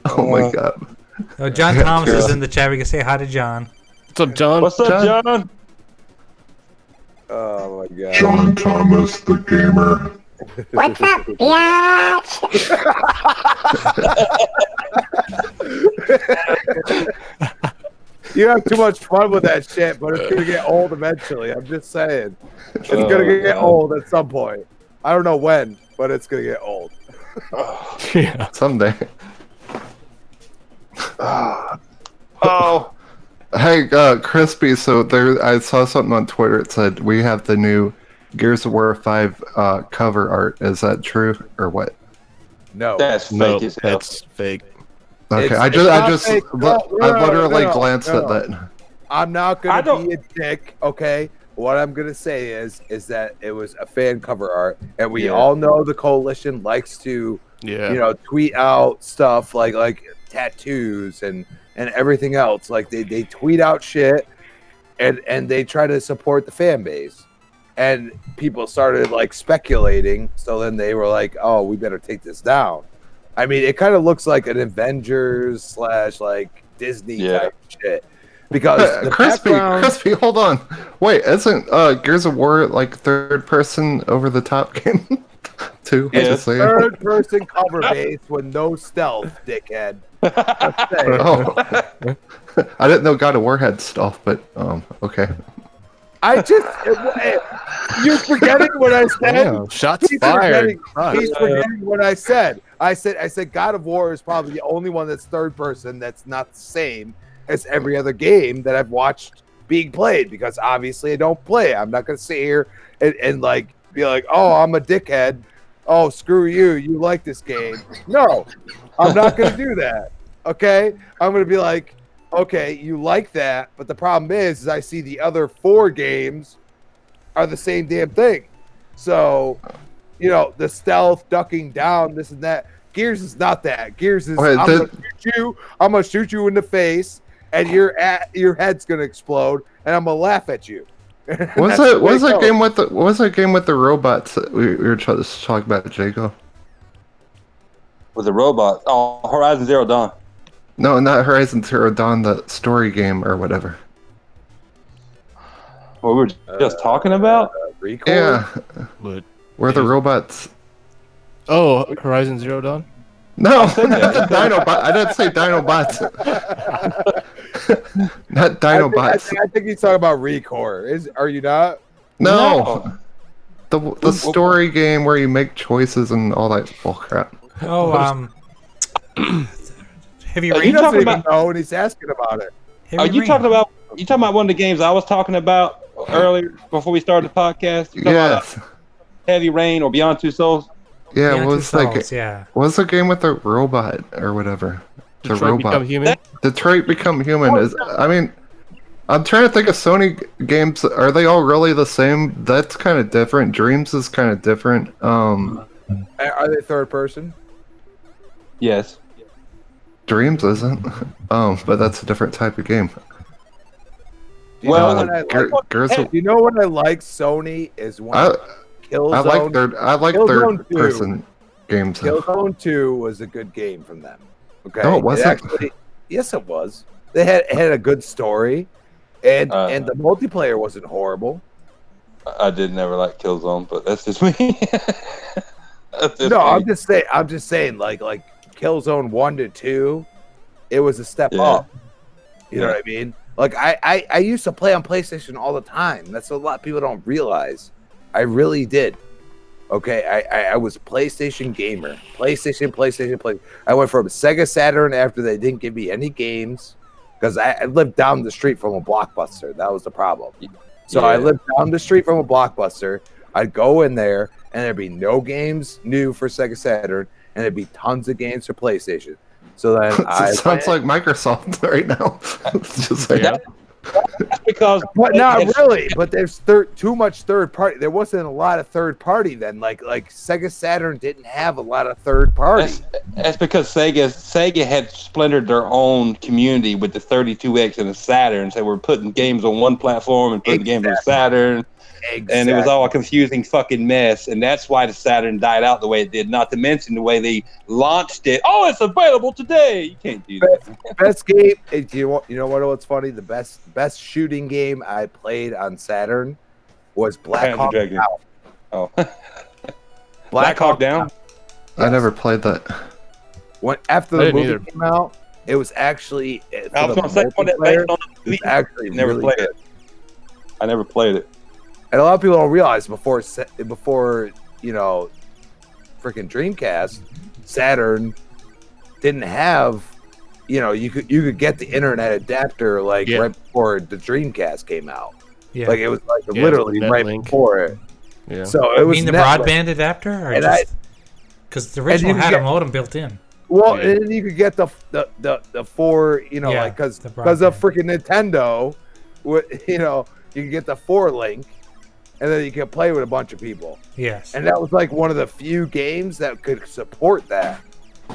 Oh my god. Oh, John Thomas is in the chat. We can say hi to John. What's up, John? What's up, John? Oh my god. John Thomas, the gamer. What's up, biatch? You have too much fun with that shit, but it's gonna get old eventually. I'm just saying. It's gonna get old at some point. I don't know when, but it's gonna get old. Yeah, someday. Oh. Hey, Crispy, so I saw something on Twitter. It said we have the new Gears of War 5 cover art. Is that true or what? No. That's fake as hell. That's fake. Okay, I literally glanced at that. I'm not gonna be a dick, okay? What I'm gonna say is that it was a fan cover art, and we all know the coalition likes to, tweet out stuff like tattoos and everything else. Like they tweet out shit, and they try to support the fan base, and people started like speculating. So then they were like, "Oh, we better take this down." I mean, it kind of looks like an Avengers / like Disney type shit. Because the Crispy, hold on. Wait, isn't Gears of War like third person over the top game too? Yeah. Third person cover base with no stealth, dickhead. Oh, I didn't know God of War had stealth, but okay. You're forgetting what I said. Damn, shots fired. He's forgetting what I said. I said God of War is probably the only one that's third person that's not the same as every other game that I've watched being played, because obviously I don't play. I'm not gonna sit here and like be like, oh, I'm a dickhead. Oh, screw you. You like this game. No, I'm not gonna do that. Okay? I'm gonna be like, okay, you like that, but the problem is I see the other 4 games are the same damn thing. So, the stealth, ducking down, this and that. Gears is not that. Gears is I'm gonna shoot you in the face, and your head's gonna explode, and I'm gonna laugh at you. What was that game with the robots that we were just talking about, Jago? With the robot? Oh, Horizon Zero Dawn. No, not Horizon Zero Dawn, the story game or whatever. What we were just talking about? Record? Yeah. What? Where the robots? Oh, Horizon Zero Dawn? No, Dinobot. I didn't say Dinobots. Not Dinobots. I think he's talking about Recore. Are you not? No. The story game where you make choices and all that bullcrap. Oh, Heavy He Rain. doesn't even know, and he's asking about it. Are you talking about? You talking about one of the games I was talking about earlier before we started the podcast? You talking about Heavy Rain or Beyond Two Souls? Yeah, Beyond it was Two like Souls, yeah. What was the game with the robot or whatever? Detroit the robot. Become Human? Detroit Become Human is. I mean, I'm trying to think of Sony games. Are they all really the same? That's kind of different. Dreams is kind of different. Are they third person? Yes. Dreams isn't. But that's a different type of game. You know what I like Sony is when Killzone. I like third person games. Killzone 2 was a good game from them. Okay. No, it wasn't. Actually, yes, it was. They had a good story, and the multiplayer wasn't horrible. I did never like Killzone, but that's just me. I'm just saying, like Killzone 1 to 2, it was a step up. You know what I mean? Like I used to play on PlayStation all the time. That's what a lot of people don't realize. I really did. Okay, I was PlayStation gamer. PlayStation. I went from Sega Saturn after they didn't give me any games because I lived down the street from a Blockbuster. That was the problem. So I lived down the street from a Blockbuster. I'd go in there and there'd be no games new for Sega Saturn, and there'd be tons of games for PlayStation. So then sounds like Microsoft right now. It's just like that's because, but not really. But there's too much third party. There wasn't a lot of third party then. Like Sega Saturn didn't have a lot of third party. That's because Sega had splintered their own community with the 32X and the Saturn. So they were putting games on one platform and putting games on Saturn. Exactly. And it was all a confusing fucking mess, and that's why the Saturn died out the way it did. Not to mention the way they launched it. Oh, it's available today. You can't do that. Best game. You know what's funny? The best shooting game I played on Saturn was Black Hawk Down. Oh, Black Hawk Down. I never played that. After the movie came out, it was actually. I was going to say one that based on the movie. Actually, never really played it. I never played it. And a lot of people don't realize before freaking Dreamcast, Saturn didn't have, you could get the internet adapter right before the Dreamcast came out. Yeah. Like it was literally right before it. Yeah. So it was. You mean the broadband adapter, or because the original had a modem built in. Well, and then you could get the four, because of freaking Nintendo, you could get the 4-link. And then you can play with a bunch of people. Yes. And that was like one of the few games that could support that.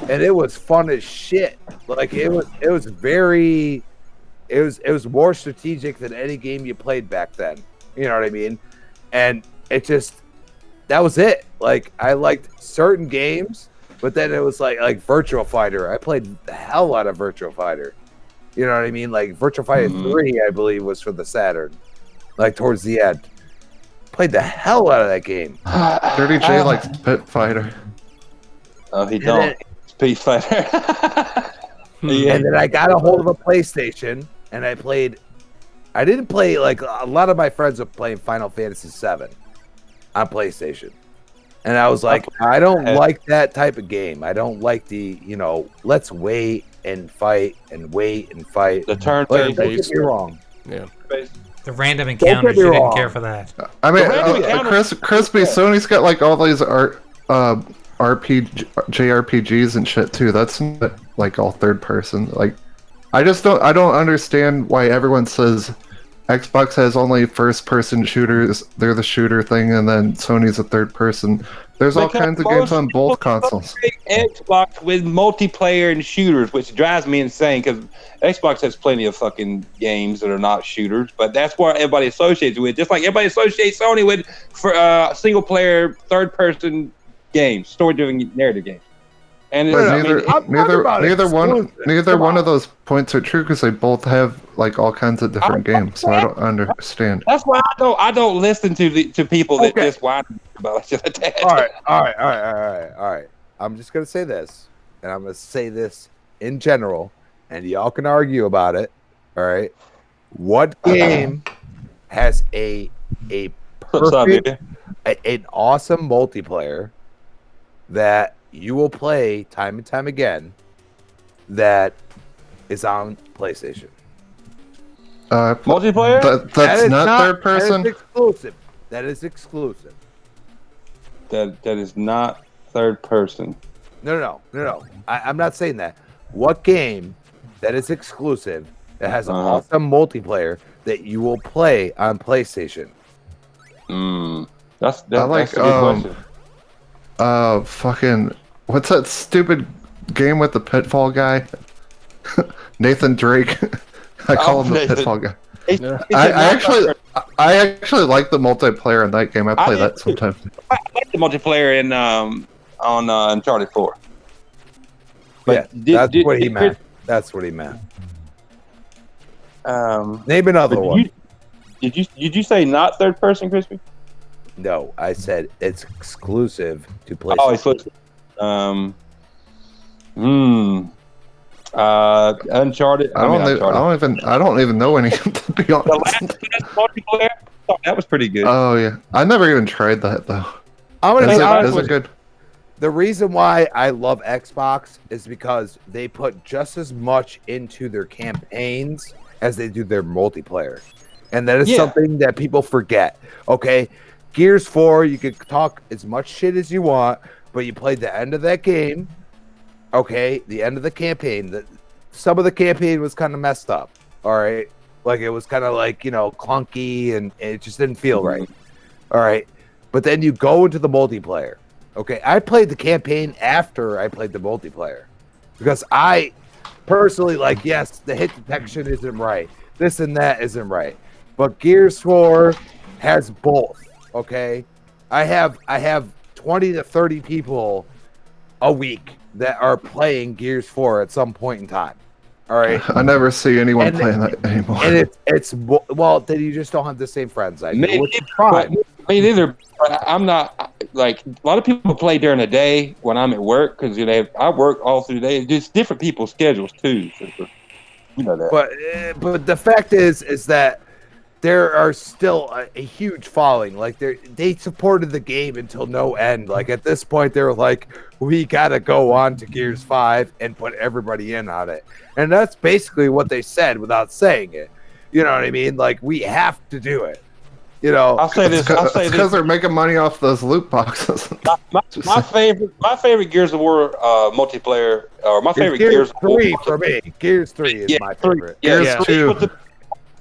And it was fun as shit. Like it was more strategic than any game you played back then. You know what I mean? And that was it. Like I liked certain games, but then it was like Virtua Fighter. I played the hell out of Virtua Fighter. You know what I mean? Like Virtua Fighter 3, I believe, was for the Saturn. Like towards the end. Played the hell out of that game. Dirty J likes Pit Fighter. Oh, he don't. It's Pit Fighter. And then I got a hold of a PlayStation, and I didn't play, like, a lot of my friends were playing Final Fantasy VII on PlayStation. And I was like, I don't like that type of game. I don't like the, let's wait and fight and wait and fight. The turn-based. Don't get me wrong. Yeah. The random encounters, you didn't care for that. I mean, Crispy, Sony's got like all these JRPGs and shit too. That's not like all third person. Like, I don't understand why everyone says Xbox has only first person shooters. They're the shooter thing, and then Sony's a third person. There's all kinds of games on both consoles. Xbox with multiplayer and shooters, which drives me insane because Xbox has plenty of fucking games that are not shooters, but that's what everybody associates with. Just like everybody associates Sony with for single player, third person games, story driven narrative games. And neither one of those points are true because they both have like all kinds of different games. So I don't understand. That's why I don't listen to people that just whine about that. All right. I'm just gonna say this, and I'm gonna say this in general, and y'all can argue about it. All right. What game has a perfect an awesome multiplayer that you will play time and time again that is on PlayStation. Multiplayer? That's not third person. That is exclusive. That is exclusive. That is not third person. No. I'm not saying that. What game that is exclusive that has an awesome multiplayer that you will play on PlayStation? That's I like that's a good question. fucking what's that stupid game with the Pitfall guy? Nathan Drake. I call him the Pitfall guy. I actually like the multiplayer in that game. I play that sometimes. I like the multiplayer in on Uncharted 4. But that's what he meant. That's what he meant. Name another one. Did you say not third person, Crispy? No, I said it's exclusive to PlayStation. Oh, exclusive. Uncharted. I don't even know any. To be honest. The last multiplayer, that was pretty good. Oh yeah, I never even tried that though. I'm gonna be honest is with it good? The reason why I love Xbox is because they put just as much into their campaigns as they do their multiplayer. And that is something that people forget. Okay, Gears 4, you could talk as much shit as you want, but you played the end of that game. Okay, the end of the campaign. Some of the campaign was kind of messed up. All right, like it was kind of like clunky, and it just didn't feel right. All right, but then you go into the multiplayer. Okay, I played the campaign after I played the multiplayer because I personally yes, the hit detection isn't right. This and that isn't right. But Gears 4 has both. Okay, I have 20 to 30 people a week that are playing Gears 4 at some point in time. All right, I never see anyone playing that anymore. And it's well, then you just don't have the same friends. I know, which is fine. Me neither. I'm not like a lot of people play during the day when I'm at work because I work all through the day. Just different people's schedules too. So, you know that. But the fact is that there are still a huge following. Like they supported the game until no end. Like at this point, they were like, we gotta go on to Gears 5 and put everybody in on it. And that's basically what they said without saying it. You know what I mean? Like we have to do it. I'll say this. Because they're making money off those loot boxes. my favorite Gears of War multiplayer, or my favorite Gears of War 3 for me. Gears 3 is my favorite. Gears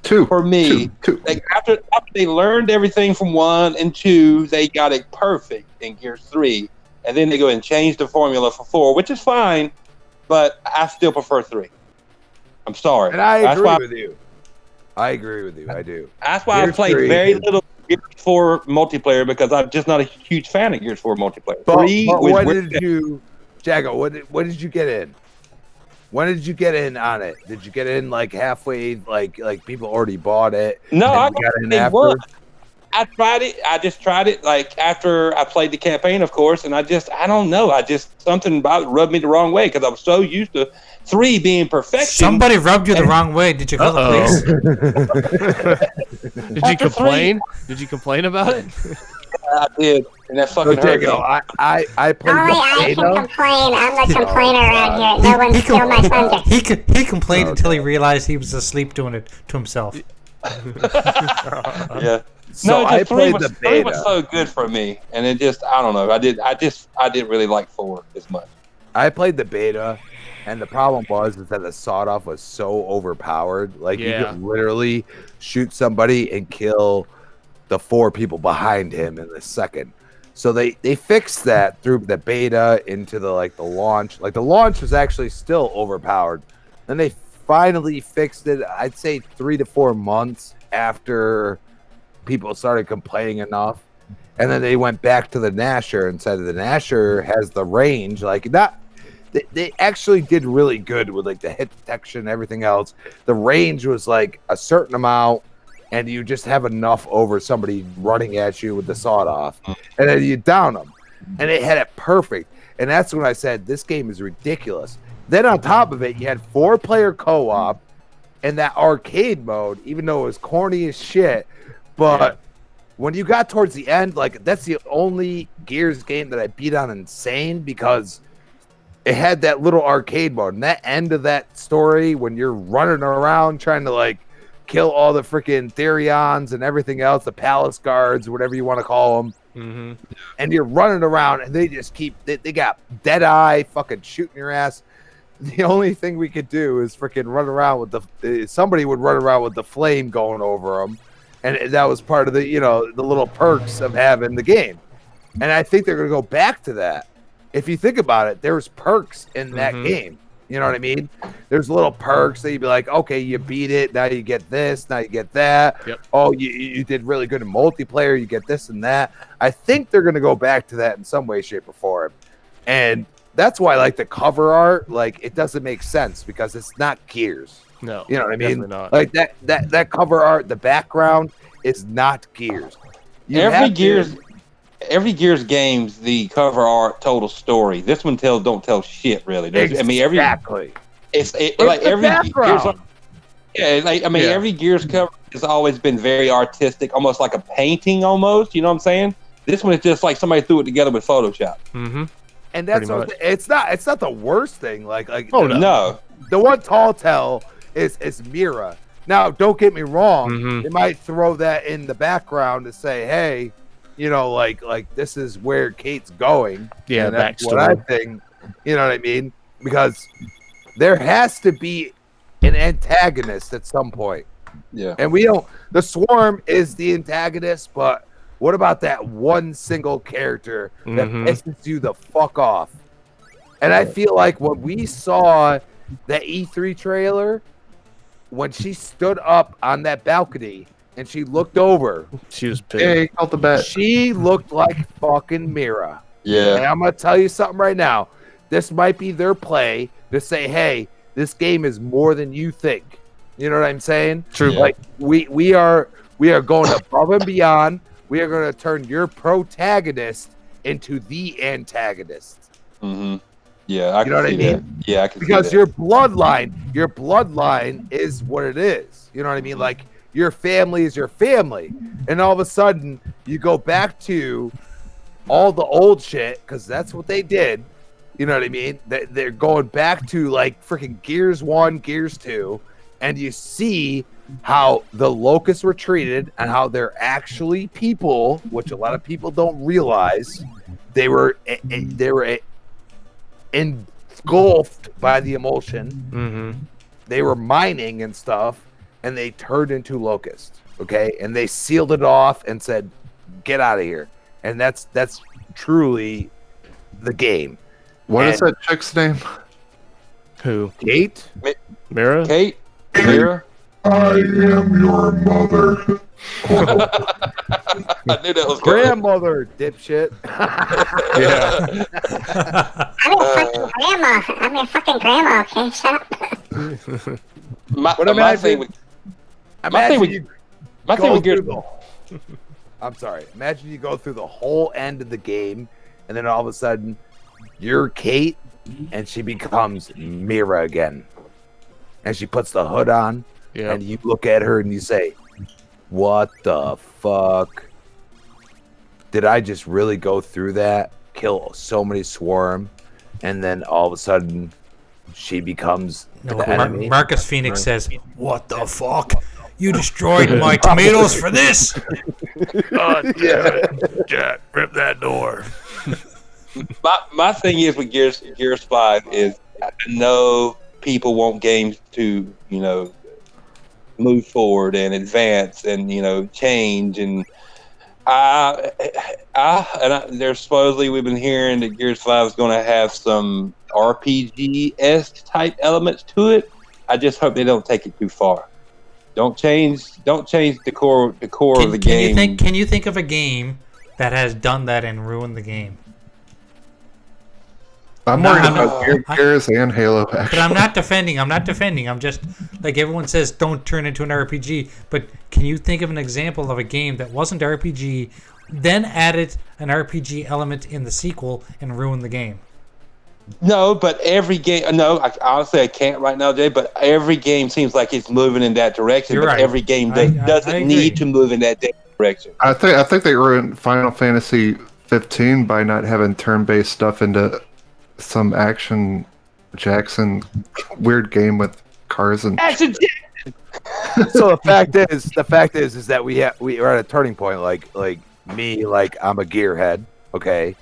2 for me. Like after they learned everything from 1 and 2, they got it perfect in Gears 3, and then they go and change the formula for 4, which is fine, but I still prefer 3. I'm sorry. And I agree with you. I agree with you. I do. That's why I played very little Gears 4 multiplayer because I'm just not a huge fan of Gears 4 multiplayer. But what did you, Jago? What did you get in? When did you get in on it? Did you get in like halfway, like people already bought it? No, I got in after. I tried it. I just tried it like after I played the campaign, of course, and I don't know. Something about it rubbed me the wrong way because I was so used to 3 being perfection. Somebody rubbed you the wrong way. Did you call the police? Did you complain? Did you complain about it? I did, and that fucking hurt me. I played Only I can complain. I'm the complainer around here. No one steal my thunder. He complained until he realized he was asleep doing it to himself. Yeah. So I played the beta. 3 was so good for me, and it just I don't know. I didn't really like 4 as much. I played the beta, and the problem was that the sawed-off was so overpowered. Like you could literally shoot somebody and kill the 4 people behind him in a second. So they fixed that through the beta into the launch. Like the launch was actually still overpowered. Then they finally fixed it. I'd say 3 to 4 months after people started complaining enough, and then they went back to the Gnasher and said the Gnasher has the range. They actually did really good with the hit detection and everything else. The range was like a certain amount, and you just have enough over somebody running at you with the sawed off, and then you down them, and it had it perfect. And that's when I said this game is ridiculous. Then on top of it, you had 4-player co-op and that arcade mode, even though it was corny as shit. But when you got towards the end, like that's the only Gears game that I beat on Insane because it had that little arcade mode. And that end of that story when you're running around trying to like kill all the freaking Therions and everything else, the palace guards, whatever you want to call them. Mm-hmm. And you're running around and they just keep, they got dead eye fucking shooting your ass. The only thing we could do is freaking run around with somebody would run around with the flame going over them. And that was part of the, the little perks of having the game. And I think they're going to go back to that. If you think about it, there's perks in that game. You know what I mean? There's little perks that you'd be like, okay, you beat it. Now you get this. Now you get that. Yep. Oh, you did really good in multiplayer. You get this and that. I think they're going to go back to that in some way, shape, or form. And that's why, like, the cover art, like, it doesn't make sense because it's not Gears. No. You know what I mean? Not. Like, that cover art, the background is not Gears. Every Gears games, the cover art told a story. This one don't tell shit really. Exactly. Every background. Every Gears cover has always been very artistic, almost like a painting, almost. You know what I'm saying? This one is just like somebody threw it together with Photoshop. Mm-hmm. And that's it's not the worst thing. No. The one tall tale is Mira. Now, don't get me wrong. They might throw that in the background to say, hey, like this is where Kate's going. Yeah, and that's what I think. You know what I mean? Because there has to be an antagonist at some point. Yeah. And we don't. The Swarm is the antagonist, but what about that one single character that pisses you the fuck off? And I feel like when we saw that E3 trailer, when she stood up on that balcony and she looked over, she was pissed. Hey, called the bet. She looked like fucking Mira. Yeah. And I'm gonna tell you something right now. This might be their play to say, hey, this game is more than you think. You know what I'm saying? True. Like we are going above and beyond. We are going to turn your protagonist into the antagonist. Mm-hmm. Yeah, you know what I mean? That. Yeah, I can because see your bloodline is what it is. You know what I mean? Like your family is your family, and all of a sudden you go back to all the old shit because that's what they did. You know what I mean? They're going back to like freaking Gears 1, Gears 2, and you see how the locusts were treated and how they're actually people, which a lot of people don't realize. They were engulfed by the emulsion. They were mining and stuff, and they turned into locusts. Okay, and they sealed it off and said, "Get out of here." And that's truly the game. What is that chick's name? Who? Kate? Mira? Kate? Mira? I am your mother. I knew that was grandmother, dipshit. Yeah. I'm your fucking grandma, okay? Shut up. My thing with Gears. I'm sorry. Imagine you go through the whole end of the game, and then all of a sudden, you're Kate, and she becomes Mira again. And she puts the hood on, and you look at her and you say, what the fuck? Did I just really go through that? Kill so many Swarm, and then all of a sudden, she becomes the enemy? Marcus Phoenix says, what the fuck? You destroyed my tomatoes for this! God damn it. Jack, rip that door. My thing is with Gears 5 is I know people want games to, move forward and advance and, change. And there's supposedly we've been hearing that Gears 5 is going to have some RPG-esque type elements to it. I just hope they don't take it too far. Don't change the core of the game. Can you think of a game that has done that and ruined the game? I'm worried about Gears and Halo. Actually. But I'm not defending. I'm just like everyone says, don't turn into an RPG. But can you think of an example of a game that wasn't RPG, then added an RPG element in the sequel and ruined the game? No, but every game. No, honestly, I can't right now, Jay. But every game seems like it's moving in that direction. You're right. Every game doesn't need to move in that direction. direction. I think they ruined Final Fantasy 15 by not having turn-based stuff into some Action Jackson weird game with cars and Action So the fact is that we are at a turning point. Like me, like I'm a gearhead. Okay,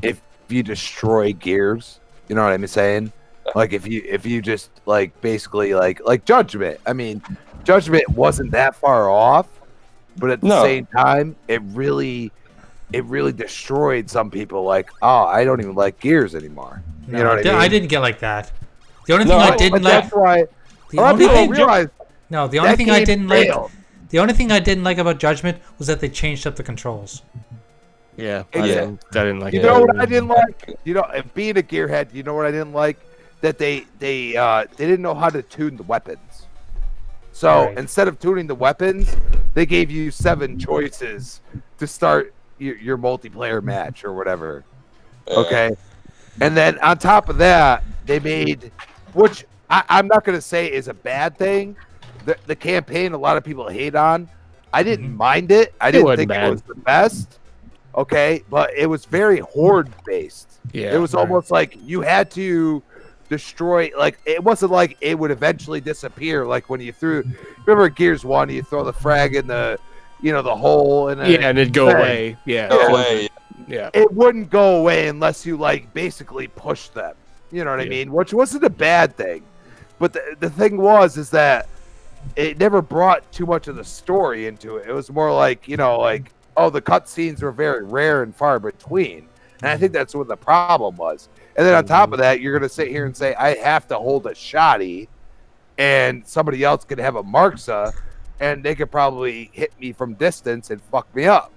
if you destroy gears, you know what I'm saying? Like if you just like basically like Judgment. I mean, Judgment wasn't that far off, but at the same time, it really destroyed some people. Like, oh, I don't even like gears anymore. No, you know what I mean? I didn't get like that. The only thing I didn't like. That's why The a lot of only people thing, realize. no, the only thing I didn't failed. like. The only thing I didn't like about Judgment was that they changed up the controls. Yeah, Exactly. I didn't like You it. know what I didn't like? You know, and being a gearhead, you know what I didn't like? That they didn't know how to tune the weapons. So Right. instead of tuning the weapons, they gave you 7 choices to start your multiplayer match or whatever. Okay, and then on top of that, they made, which I'm not gonna say is a bad thing. The campaign a lot of people hate on. I didn't mind it. I didn't wasn't think bad. it was the best. Okay, but it was very horde based. Yeah, it was right. almost like you had to destroy. Like it wasn't like it would eventually disappear. Like when you threw, remember Gears 1, you throw the frag in the, the hole, and and it'd go away. Yeah, Go away. Yeah, it wouldn't go away unless you like basically push them. You know what I mean? Which wasn't a bad thing, but the thing is that it never brought too much of the story into it. It was more like the cutscenes were very rare and far between, and I think that's what the problem was. And then on top of that, you're gonna sit here and say I have to hold a shotty, and somebody else could have a Marksa, and they could probably hit me from distance and fuck me up.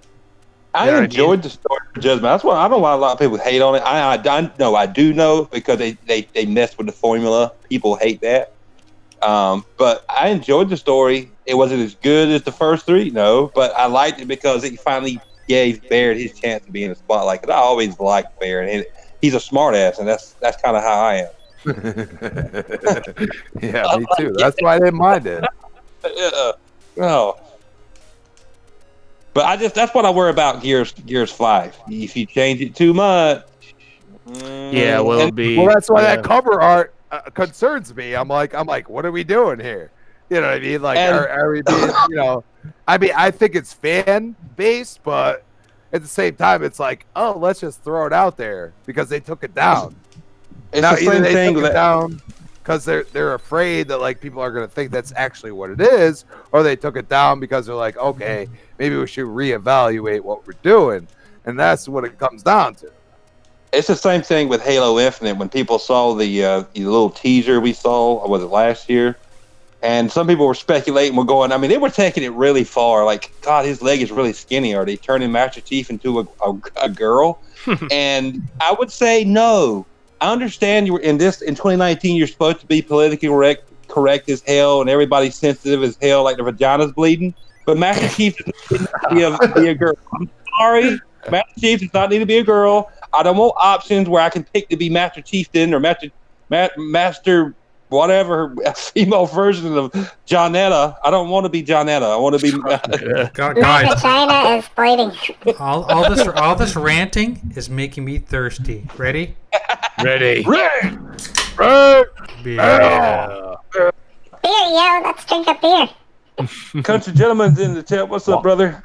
I enjoyed the story of Judgment. That's why I don't know why a lot of people hate on it. I do know because they mess with the formula. People hate that. But I enjoyed the story. It wasn't as good as the first 3, no, but I liked it because it finally gave Baird his chance to be in the spotlight. Because I always liked Baird, and he's a smartass, and that's kind of how I am. Yeah, me too. That's why I didn't mind it. No. But that's what I worry about Gears 5. If you change it too much. yeah. Well, it'll be. Well, that's why that cover art concerns me. I'm like, what are we doing here? You know what I mean? Like, are we being, I mean, I think it's fan based, but at the same time, it's like, oh, let's just throw it out there because they took it down. It's Now, the either same they thing took that it down because they're afraid that like people are going to think that's actually what it is, or they took it down because they're like, okay, maybe we should reevaluate what we're doing, and that's what it comes down to. it's the same thing with Halo Infinite. When people saw the little teaser we saw, was it last year? And some people were speculating, were going, I mean, they were taking it really far. Like, God, his leg is really skinny. Are they turning Master Chief into a girl? And I would say no. I understand you were in 2019, you're supposed to be politically correct as hell, and everybody's sensitive as hell, like the vagina's bleeding. But Master Chief does not need to be a girl. I'm sorry. Master Chief does not need to be a girl. I don't want options where I can pick to be Master Chieftain or Master whatever, a female version of Johnetta. I don't want to be Johnetta. I want to be. My Guys, vagina is bleeding. all this ranting is making me thirsty. Ready? Ready. Beer. Beer, yo, let's drink a beer. Country gentleman's in the chat. What's up, brother?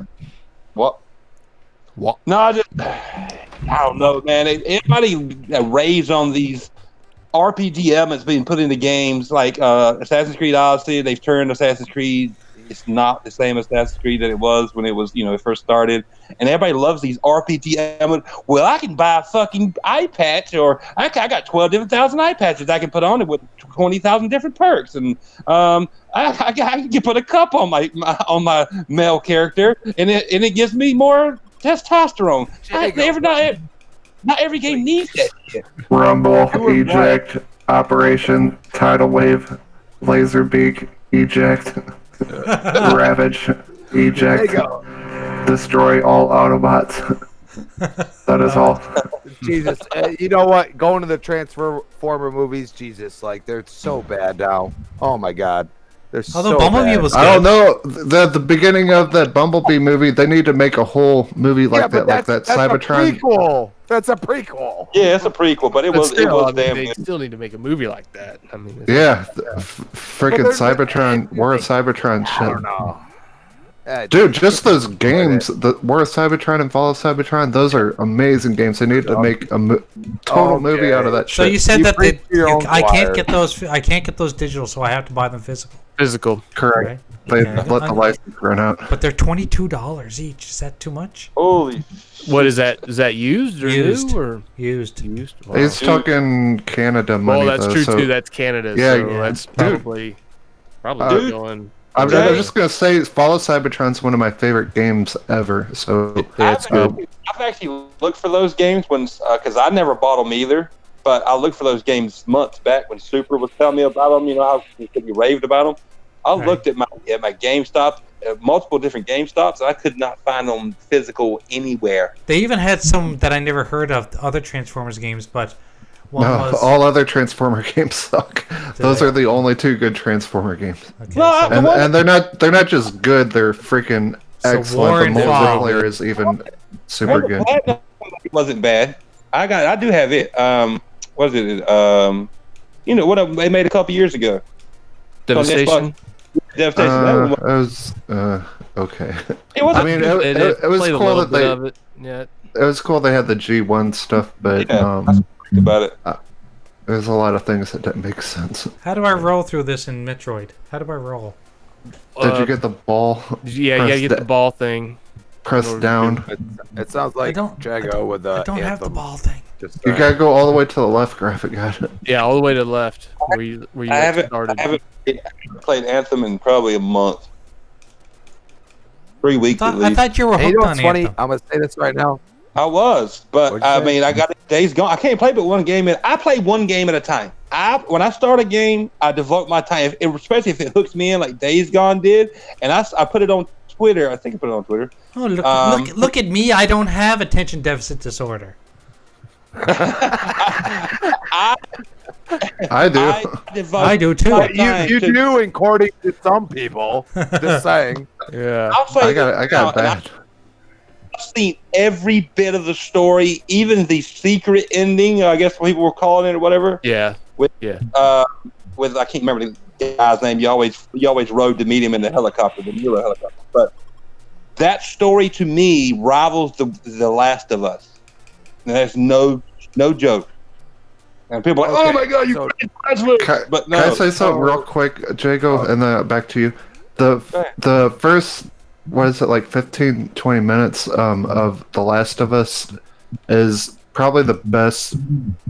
What? No, I don't know, man. Everybody raves on these RPG elements being put into games like Assassin's Creed Odyssey. They've turned Assassin's Creed. It's not the same Assassin's Creed that it was when it was, it first started. And everybody loves these RPG elements. Well, I can buy a fucking eye patch, or I got 12 different thousand eye patches I can put on it with 20,000 different perks, and I can put a cup on my male character, and it gives me more testosterone. Not every game needs that shit. Rumble, eject, Operation, Tidal Wave, Laserbeak, eject, Ravage, eject, destroy all Autobots. That is all. Jesus, you know what? Going to the Transformer movies, Jesus, like they're so bad now. Oh my God, Although Bumblebee was good. I don't know. The beginning of that Bumblebee movie, they need to make a whole movie like that, like that Cybertron. A prequel. That's a prequel. Yeah, it's a prequel, but it was damn they good. still need to make a movie like that. I mean, Yeah, freaking Cybertron, War of Cybertron shit. I don't know. Dude, just those games, the War of Cybertron and Fall of Cybertron, those are amazing games. They need to make a total movie out of that shit. So you said that I can't get those. I can't get those digital, so I have to buy them physical. Physical, correct. They let the license run out. But they're $22 each. Is that too much? Holy! What is that? Is that used or used? New or used? Wow. He's talking Canada money. Well, that's though, true too. That's Canada. Yeah, so that's probably going. I'm just gonna say, Fall of Cybertron's one of my favorite games ever. So I've actually looked for those games because I never bought them either. But I looked for those games months back when Super was telling me about them. You know how you raved about them. I looked at my GameStop, multiple different GameStops, and I could not find them physical anywhere. They even had some that I never heard of, other Transformers games, but all other Transformer games suck. Those are the only two good Transformer games. Okay, and they're not just good; they're freaking excellent. The multiplayer is even super good. It wasn't bad. I do have it. What is it? You know what they made a couple years ago. Devastation. It was okay. It was. I mean, it was cool that it was cool they had the G1 stuff, but about it. There's a lot of things that didn't make sense. How do I roll through this in Metroid? How do I roll? Did you get the ball? Yeah, you get the ball thing. Press down. It sounds like Jago with the. I don't have the ball thing. You gotta go all the way to the left, graphic guy. Yeah, all the way to the left. Where you I haven't played Anthem in probably a month. 3 weeks at least. I thought you were hooked on funny? Anthem. I'm gonna say this right now. I was, but I mean, I got Days Gone. I can't play but one game. I play one game at a time. When I start a game, I devote my time, especially if it hooks me in like Days Gone did. And I put it on Twitter. I think I put it on Twitter. Oh, look at me. I don't have attention deficit disorder. I do. I do too. You do, according to some people. Just saying. Yeah. I got bad. I've seen every bit of the story, even the secret ending. I guess people were calling it or whatever. Yeah. With I can't remember the guy's name. You always rode to meet him in the helicopter, the Mueller helicopter. But that story to me rivals the Last of Us. And that's no joke. And people are like, oh my god, you but no. Can I say something real quick, Jago, and then back to you? The first, what is it, like 15, 20 minutes of The Last of Us is probably the best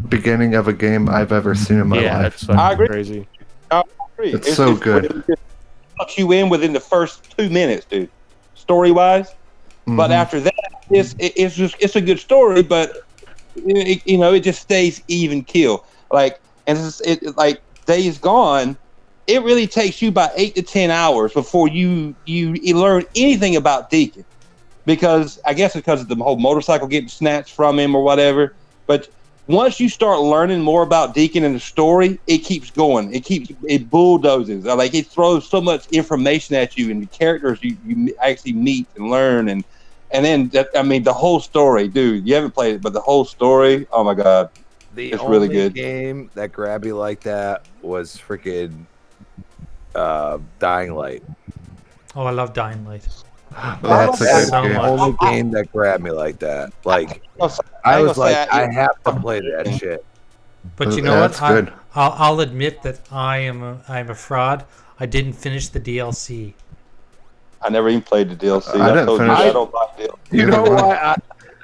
beginning of a game I've ever seen in my life. I agree. Crazy. I agree. It's so good. It puts you in within the first 2 minutes, dude. Story-wise. Mm-hmm. But after that, it's a good story, but it just stays even keel. Like Days Gone, it really takes you about 8 to 10 hours before you learn anything about Deacon, because I guess it's because of the whole motorcycle getting snatched from him or whatever. But once you start learning more about Deacon and the story, it keeps going. It bulldozes. Like, it throws so much information at you and the characters you actually meet and learn and then the whole story, dude. You haven't played it, but the whole story, oh my god, it's really good. The only game that grabbed me like that was freaking Dying Light. Oh, I love Dying Light. That's a good game. The only game that grabbed me like that. Like, I was like, I have to play that shit. But you know what? That's good. I'll admit that I'm a fraud. I didn't finish the DLC. I never even played the DLC. I didn't finish. I don't like DLC. You know why?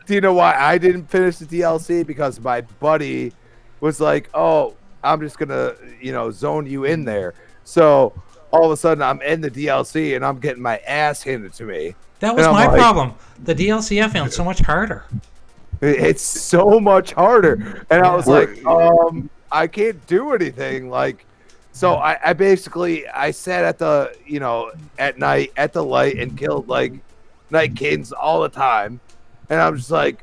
Do you know why I didn't finish the DLC? Because my buddy was like, "Oh, I'm just gonna, zone you in there." So all of a sudden, I'm in the DLC and I'm getting my ass handed to me. That was my problem. The DLC I found so much harder. It's so much harder, and I was like, I can't do anything. Like, so I basically sat at the at night at the light and killed like night kids all the time, and I'm just like,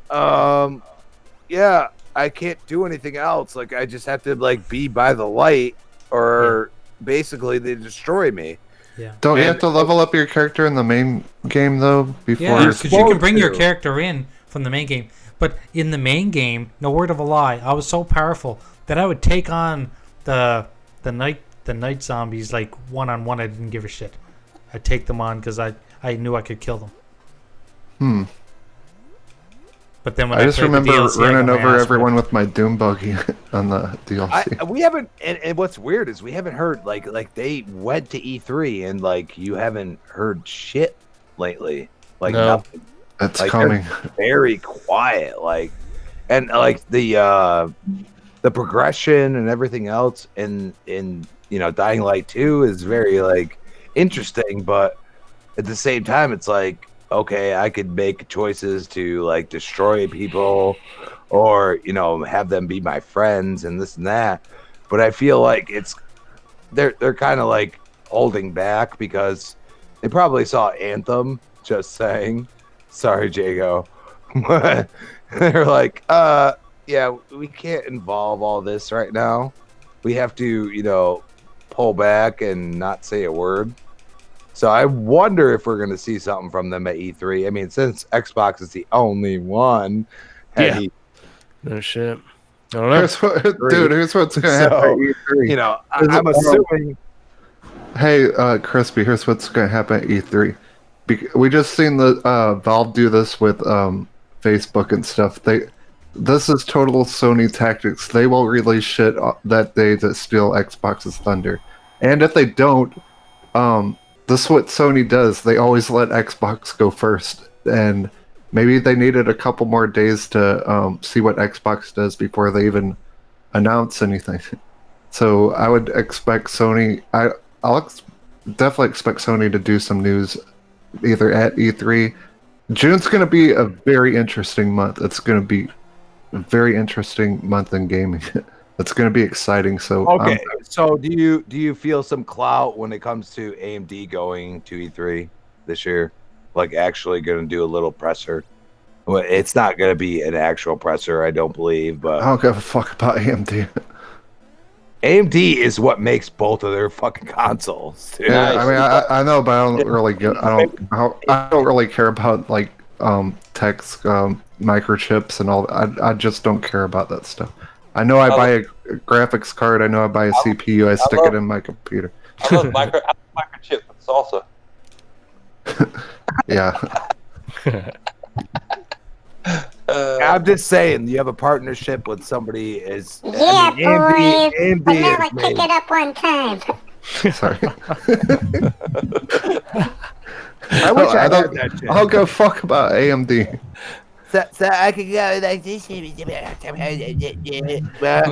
yeah, I can't do anything else. Like, I just have to like be by the light, or basically they destroy me. Yeah. Don't you have to level up your character in the main game though before? Yeah, because you can bring your character in from the main game. But in the main game, no word of a lie, I was so powerful that I would take on the night zombies like one-on-one. I didn't give a shit. I'd take them on because I knew I could kill them. But then when I just remember the DLC, running over everyone with my Doom buggy on the DLC. We haven't, and what's weird is we haven't heard like they went to E3 and like you haven't heard shit lately, like nothing. It's like, coming. Very quiet, like, and like the progression and everything else in Dying Light 2 is very like interesting, but at the same time it's like, okay, I could make choices to like destroy people or, have them be my friends and this and that. But I feel like they're kind of like holding back because they probably saw Anthem, just saying. Sorry, Jago. They're like, yeah, we can't involve all this right now. We have to, pull back and not say a word. So I wonder if we're going to see something from them at E3. I mean, since Xbox is the only one. Yeah. No shit. I don't know. Here's what's going to happen at E3. I'm assuming. Hey, Crispy, here's what's going to happen at E3. We just seen the Valve do this with Facebook and stuff. This is total Sony tactics. They will release shit that day to steal Xbox's thunder. And if they don't, this is what Sony does. They always let Xbox go first. And maybe they needed a couple more days to see what Xbox does before they even announce anything. So I would expect Sony... I'll definitely expect Sony to do some news either at E3. June's going to be a very interesting month. It's going to be a very interesting month in gaming. It's going to be exciting. So okay. So do you feel some clout when it comes to AMD going to E3 this year? Like actually going to do a little presser? Well, it's not going to be an actual presser, I don't believe. But I don't give a fuck about AMD. AMD is what makes both of their fucking consoles. Dude. Yeah, I mean, I know, but I don't really I don't really care about like text, microchips, and all. I just don't care about that stuff. I know I buy a graphics card. I know I buy a CPU. I stick it in my computer. I love microchip with salsa. Yeah. I'm just saying, you have a partnership with somebody is. Yeah, AMD but now I pick it up one time. Sorry. I wish I had that shit. I'll go fuck about AMD. So I could go like this.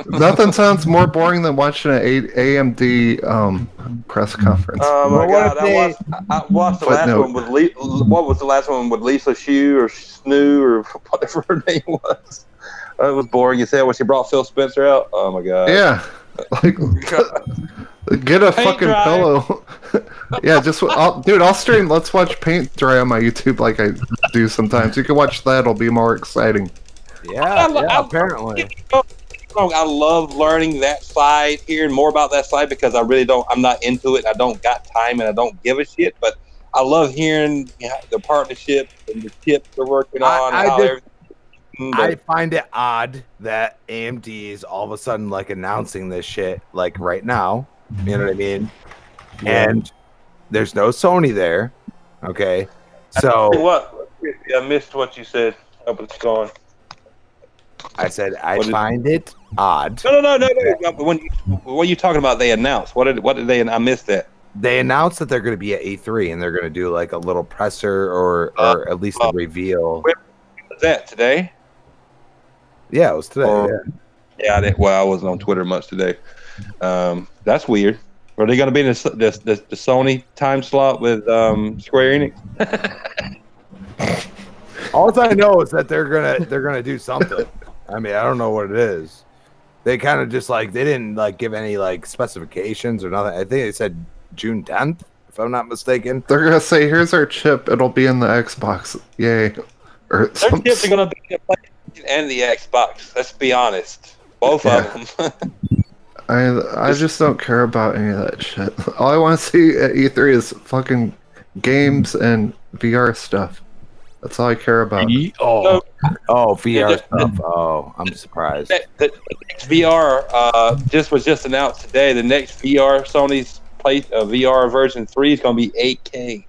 Nothing sounds more boring than watching an AMD press conference. Oh my god! I watched the last one with what was the last one with Lisa Shue or Snoo or whatever her name was? It was boring as hell when she brought Phil Spencer out. Oh my god! Yeah, like get a fucking pillow. Yeah, I'll stream. Let's watch paint dry on my YouTube like I do sometimes. You can watch that; it'll be more exciting. Yeah, apparently. I love learning that side, hearing more about that side because I'm not into it. I don't got time and I don't give a shit. But I love hearing the partnership and the chips they're working on. I find it odd that AMD is all of a sudden like announcing this shit like right now. You know what I mean? Yeah. And there's no Sony there. Okay. So what? I missed what you said. Oh, it's gone. I said I find it odd. No. When what are you talking about? They announced. What did they? I missed that. They announced that they're going to be at E3 and they're going to do like a little presser or at least a reveal. When was that today? Yeah, it was today. Yeah. I wasn't on Twitter much today. That's weird. Are they going to be in the Sony time slot with Square Enix? All I know is that they're gonna do something. I mean, I don't know what it is. They kind of just like they didn't like give any like specifications or nothing. I think they said June 10th, if I'm not mistaken. They're gonna say, "Here's our chip. It'll be in the Xbox." Yay! Their chips are gonna be in the PlayStation and the Xbox. Let's be honest, both of them. I just don't care about any of that shit. All I want to see at E3 is fucking games and VR stuff. That's all I care about. VR stuff. Oh, I'm surprised. The next VR just announced today. The next VR Sony's VR version 3 is going to be 8K.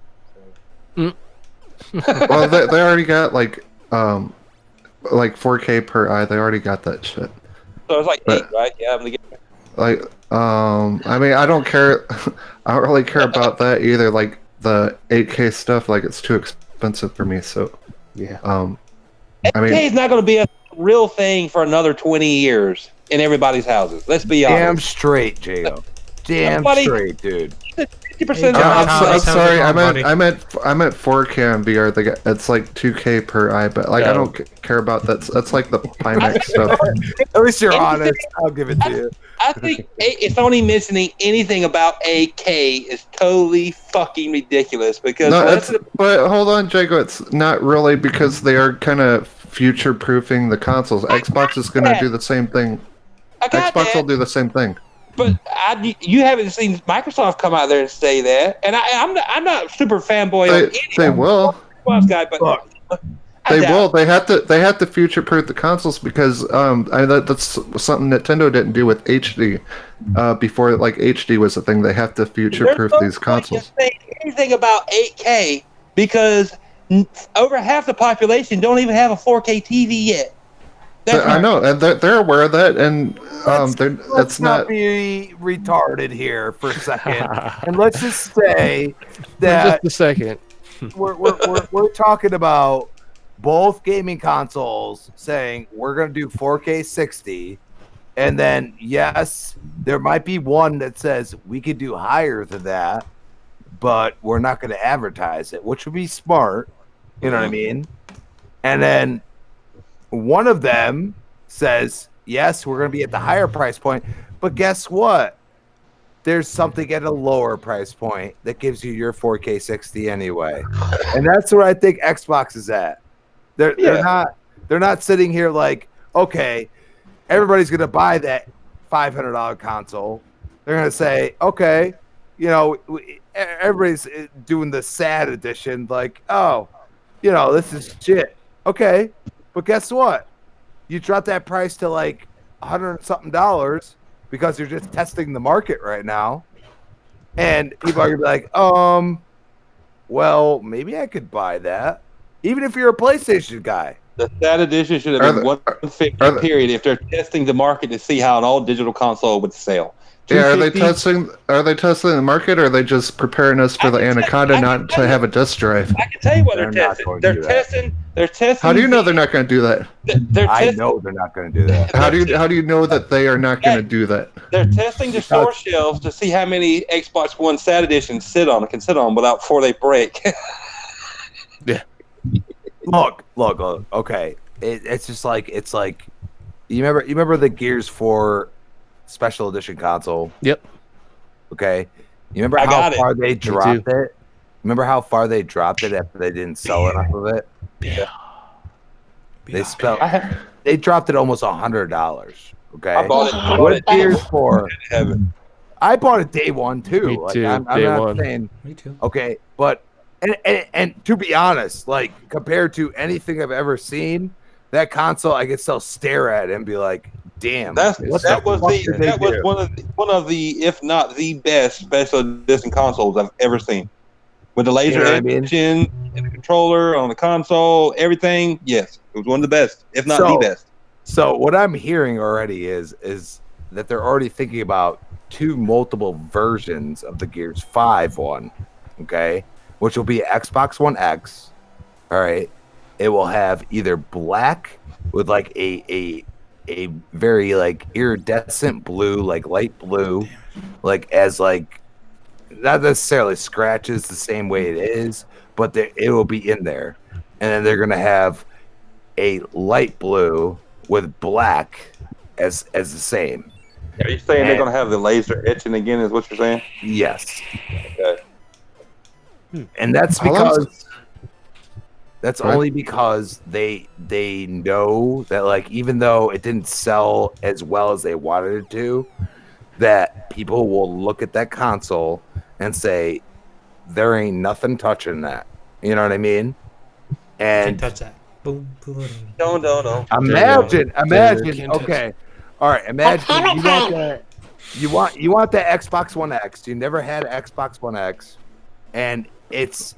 Well, they already got like 4K per eye. They already got that shit. So it's like 8, right? Yeah. Like, I mean, I don't care. I don't really care about that either. Like the 8K stuff, like it's too expensive for me. So, yeah. I mean, 8K is not going to be a real thing for another 20 years in everybody's houses. Let's be honest. Damn straight, Jago. Damn straight, dude. 50% I'm sorry. I meant 4K on VR. It's like 2K per eye, but like I don't care about that. That's like the Pimax stuff. At least you're honest. I'll give it to you. I think it's only mentioning anything about 8K is totally fucking ridiculous because. But hold on, Jago. It's not really because they are kind of future-proofing the consoles. Xbox is going to do the same thing. Xbox will do the same thing. But you haven't seen Microsoft come out there and say that, and I'm not super fanboy. They will. Guy, but look, they will. They have to future-proof the consoles because that's something Nintendo didn't do with HD before. Like HD was a thing. They have to future-proof these consoles. Say anything about 8K because over half the population don't even have a 4K TV yet. I know, and they're aware of that, and let's not be retarded here for a second, and let's just say that for just a second, we're talking about both gaming consoles saying we're going to do 4K 60, and then yes, there might be one that says we could do higher than that, but we're not going to advertise it, which would be smart. You know what I mean? And then one of them says, yes, we're going to be at the higher price point, but guess what? There's something at a lower price point that gives you your 4K 60 anyway. And that's where I think Xbox is at. They're not sitting here like, okay, everybody's going to buy that $500 console. They're going to say, okay, everybody's doing the sad edition, like, oh, this is shit. Okay. But guess what? You drop that price to like $100-something because you're just testing the market right now. And people are going to be like, well, maybe I could buy that. Even if you're a PlayStation guy. The sad edition should have been $150 period if they're testing the market to see how an all-digital console would sell. Yeah, are they testing the market, or are they just preparing us for the Anaconda not to have a disk drive? I can tell you what they're testing. They're testing. How do you know they're not going to do that? I know they're not going to do that. How do you know that they are not going to do that? They're testing the store shelves to see how many Xbox One Sad Editions can sit on before they break. Yeah. Look. Okay, it's like you remember the Gears 4 Special Edition console? Yep. Okay. You remember how far they dropped it? Remember how far they dropped it after they didn't sell enough of it? Yeah. They dropped it almost $100. Okay. I bought it. What Gears 4? I bought it day one too. Me too. I'm not saying. Me too. Okay, but and to be honest, like compared to anything I've ever seen, that console I could still stare at and be like, damn. That was one of the, if not the best special edition consoles I've ever seen. With the laser engine and the controller on the console, everything. Yes, it was one of the best, if not the best. So what I'm hearing already is that they're already thinking about multiple versions of the Gears 5 one, okay, which will be Xbox One X. All right, it will have either black with like a very like iridescent blue, like light blue, like as like not necessarily scratches the same way it is, but it will be in there. And then they're gonna have a light blue with black as the same. Are you saying they're gonna have the laser etching again? Is what you're saying? Yes. Okay. And that's because only because they know that like even though it didn't sell as well as they wanted it to, that people will look at that console and say, there ain't nothing touching that. You know what I mean? Can't And touch that. Boom, boom. No. imagine. Can't touch Okay, all right. Imagine you want the Xbox One X. You never had an Xbox One X, and it's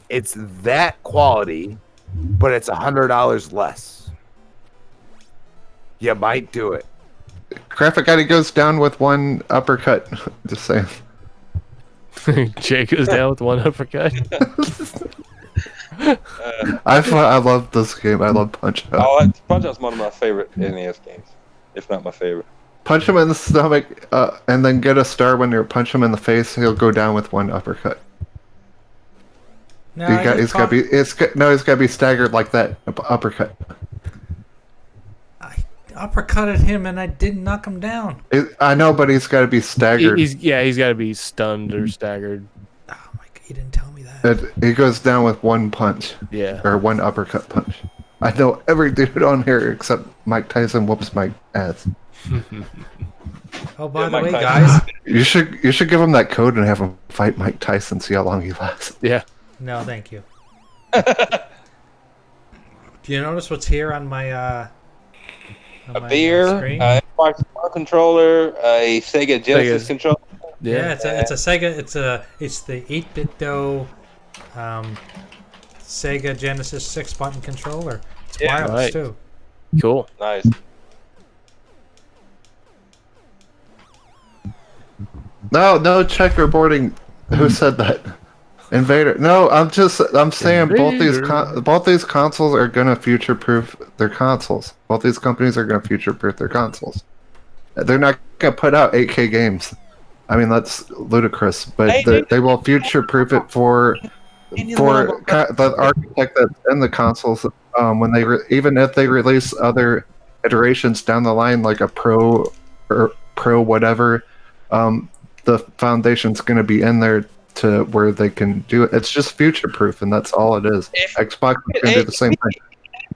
that quality, but it's $100 less. You might do it. Graphic ID goes down with one uppercut. Just saying. Jay goes down with one uppercut. I love this game. I love Punch Out. Oh, Punch Out's one of my favorite NES games, if not my favorite. Punch him in the stomach, and then get a star when you punch him in the face. He'll go down with one uppercut. No, He's got to be staggered like that. Uppercut. I uppercutted him and I didn't knock him down. I know, but he's got to be staggered. He's got to be stunned or staggered. Oh my god, you didn't tell me that. He goes down with one punch. Yeah. Or one uppercut punch. I know every dude on here except Mike Tyson whoops my ass. Oh, by the Mike way, Tyson. guys. You should give him that code and have him fight Mike Tyson. See how long he lasts. Yeah. No, thank you. Do you notice what's here on my A beer, screen? Xbox One controller, a Sega Genesis controller. Yeah, it's a Sega. It's the 8-bit Sega Genesis 6-button controller. It's wireless right. too. Cool. Nice. No checkerboarding. Who said that? Invader. No, I'm saying both these consoles are gonna future-proof their consoles. Both these companies are gonna future-proof their consoles. They're not gonna put out 8K games. I mean, that's ludicrous, but they will future-proof it for the architect that's in the consoles. When even if they release other iterations down the line, like a Pro or Pro whatever, the foundation's going to be in there to where they can do it. It's just future-proof, and that's all it is. Xbox is going to do the same thing.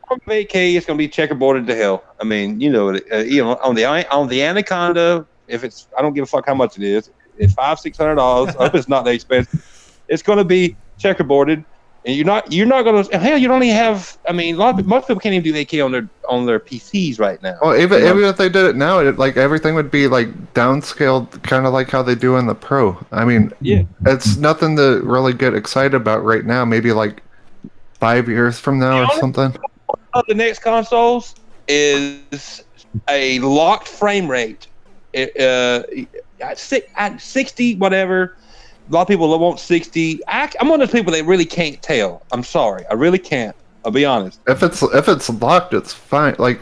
8K is going to be checkerboarded to hell. I mean, on the Anaconda. If it's, I don't give a fuck how much it is. It's $500-$600. I hope it's not that expensive. It's going to be checkerboarded, and you're not going to. Hell, you don't even have. I mean, most people can't even do 8K on their PCs right now. Well, even if they did it now, everything would be like downscaled, kind of like how they do in the Pro. I mean, yeah, it's nothing to really get excited about right now. Maybe like 5 years from now or something. The next consoles is a locked frame rate. At 60, whatever. A lot of people want 60. I'm one of those people that really can't tell. I'm sorry, I really can't. I'll be honest. If it's locked, it's fine. Like,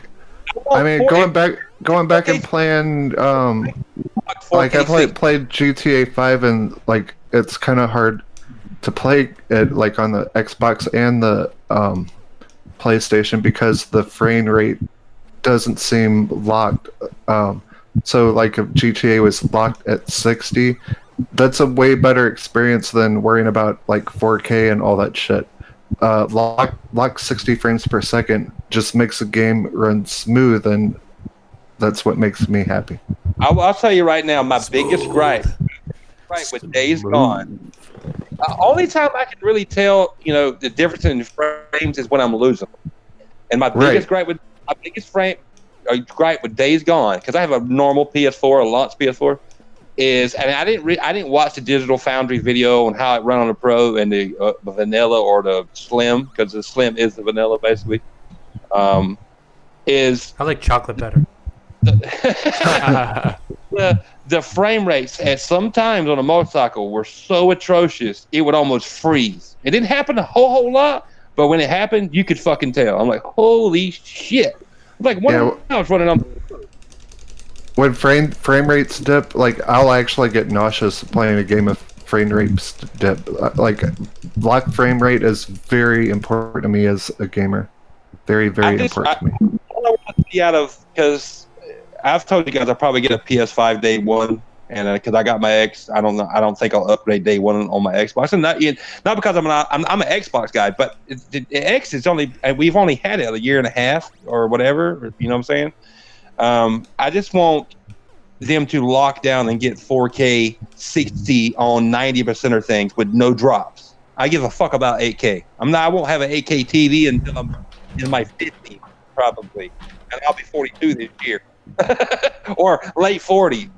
I mean, going back and playing, like I played GTA 5, and like it's kind of hard to play it like on the Xbox and the PlayStation because the frame rate doesn't seem locked. So like if GTA was locked at 60, that's a way better experience than worrying about like 4K and all that shit. Lock 60 frames per second just makes the game run smooth, and that's what makes me happy. I'll tell you right now, my biggest gripe with Days Gone. Only time I can really tell, the difference in frames is when I'm losing. And my biggest gripe with Days Gone, because I have a normal PS4, a launch PS4, is, and I didn't watch the Digital Foundry video on how it run on the Pro and the vanilla or the Slim, because the Slim is the vanilla basically. I like chocolate better. The frame rates at sometimes on a motorcycle were so atrocious it would almost freeze. It didn't happen a whole lot, but when it happened, you could fucking tell. I'm like, holy shit! I'm like, I was running on. When frame rates dip, like I'll actually get nauseous playing a game of frame rates dip. Like locked frame rate is very important to me as a gamer. Very, very important to me. All I want to be out of, because I've told you guys I'll probably get a PS5 day one, and because I got my X, I don't know. I don't think I'll upgrade day one on my Xbox, and not because I'm an Xbox guy, but the X is we've only had it a year and a half or whatever. You know what I'm saying? I just want them to lock down and get 4K 60 on 90% of things with no drops. I give a fuck about 8K. I won't have an 8K TV until I'm in my 50s, probably. And I'll be 42 this year. Or late 40.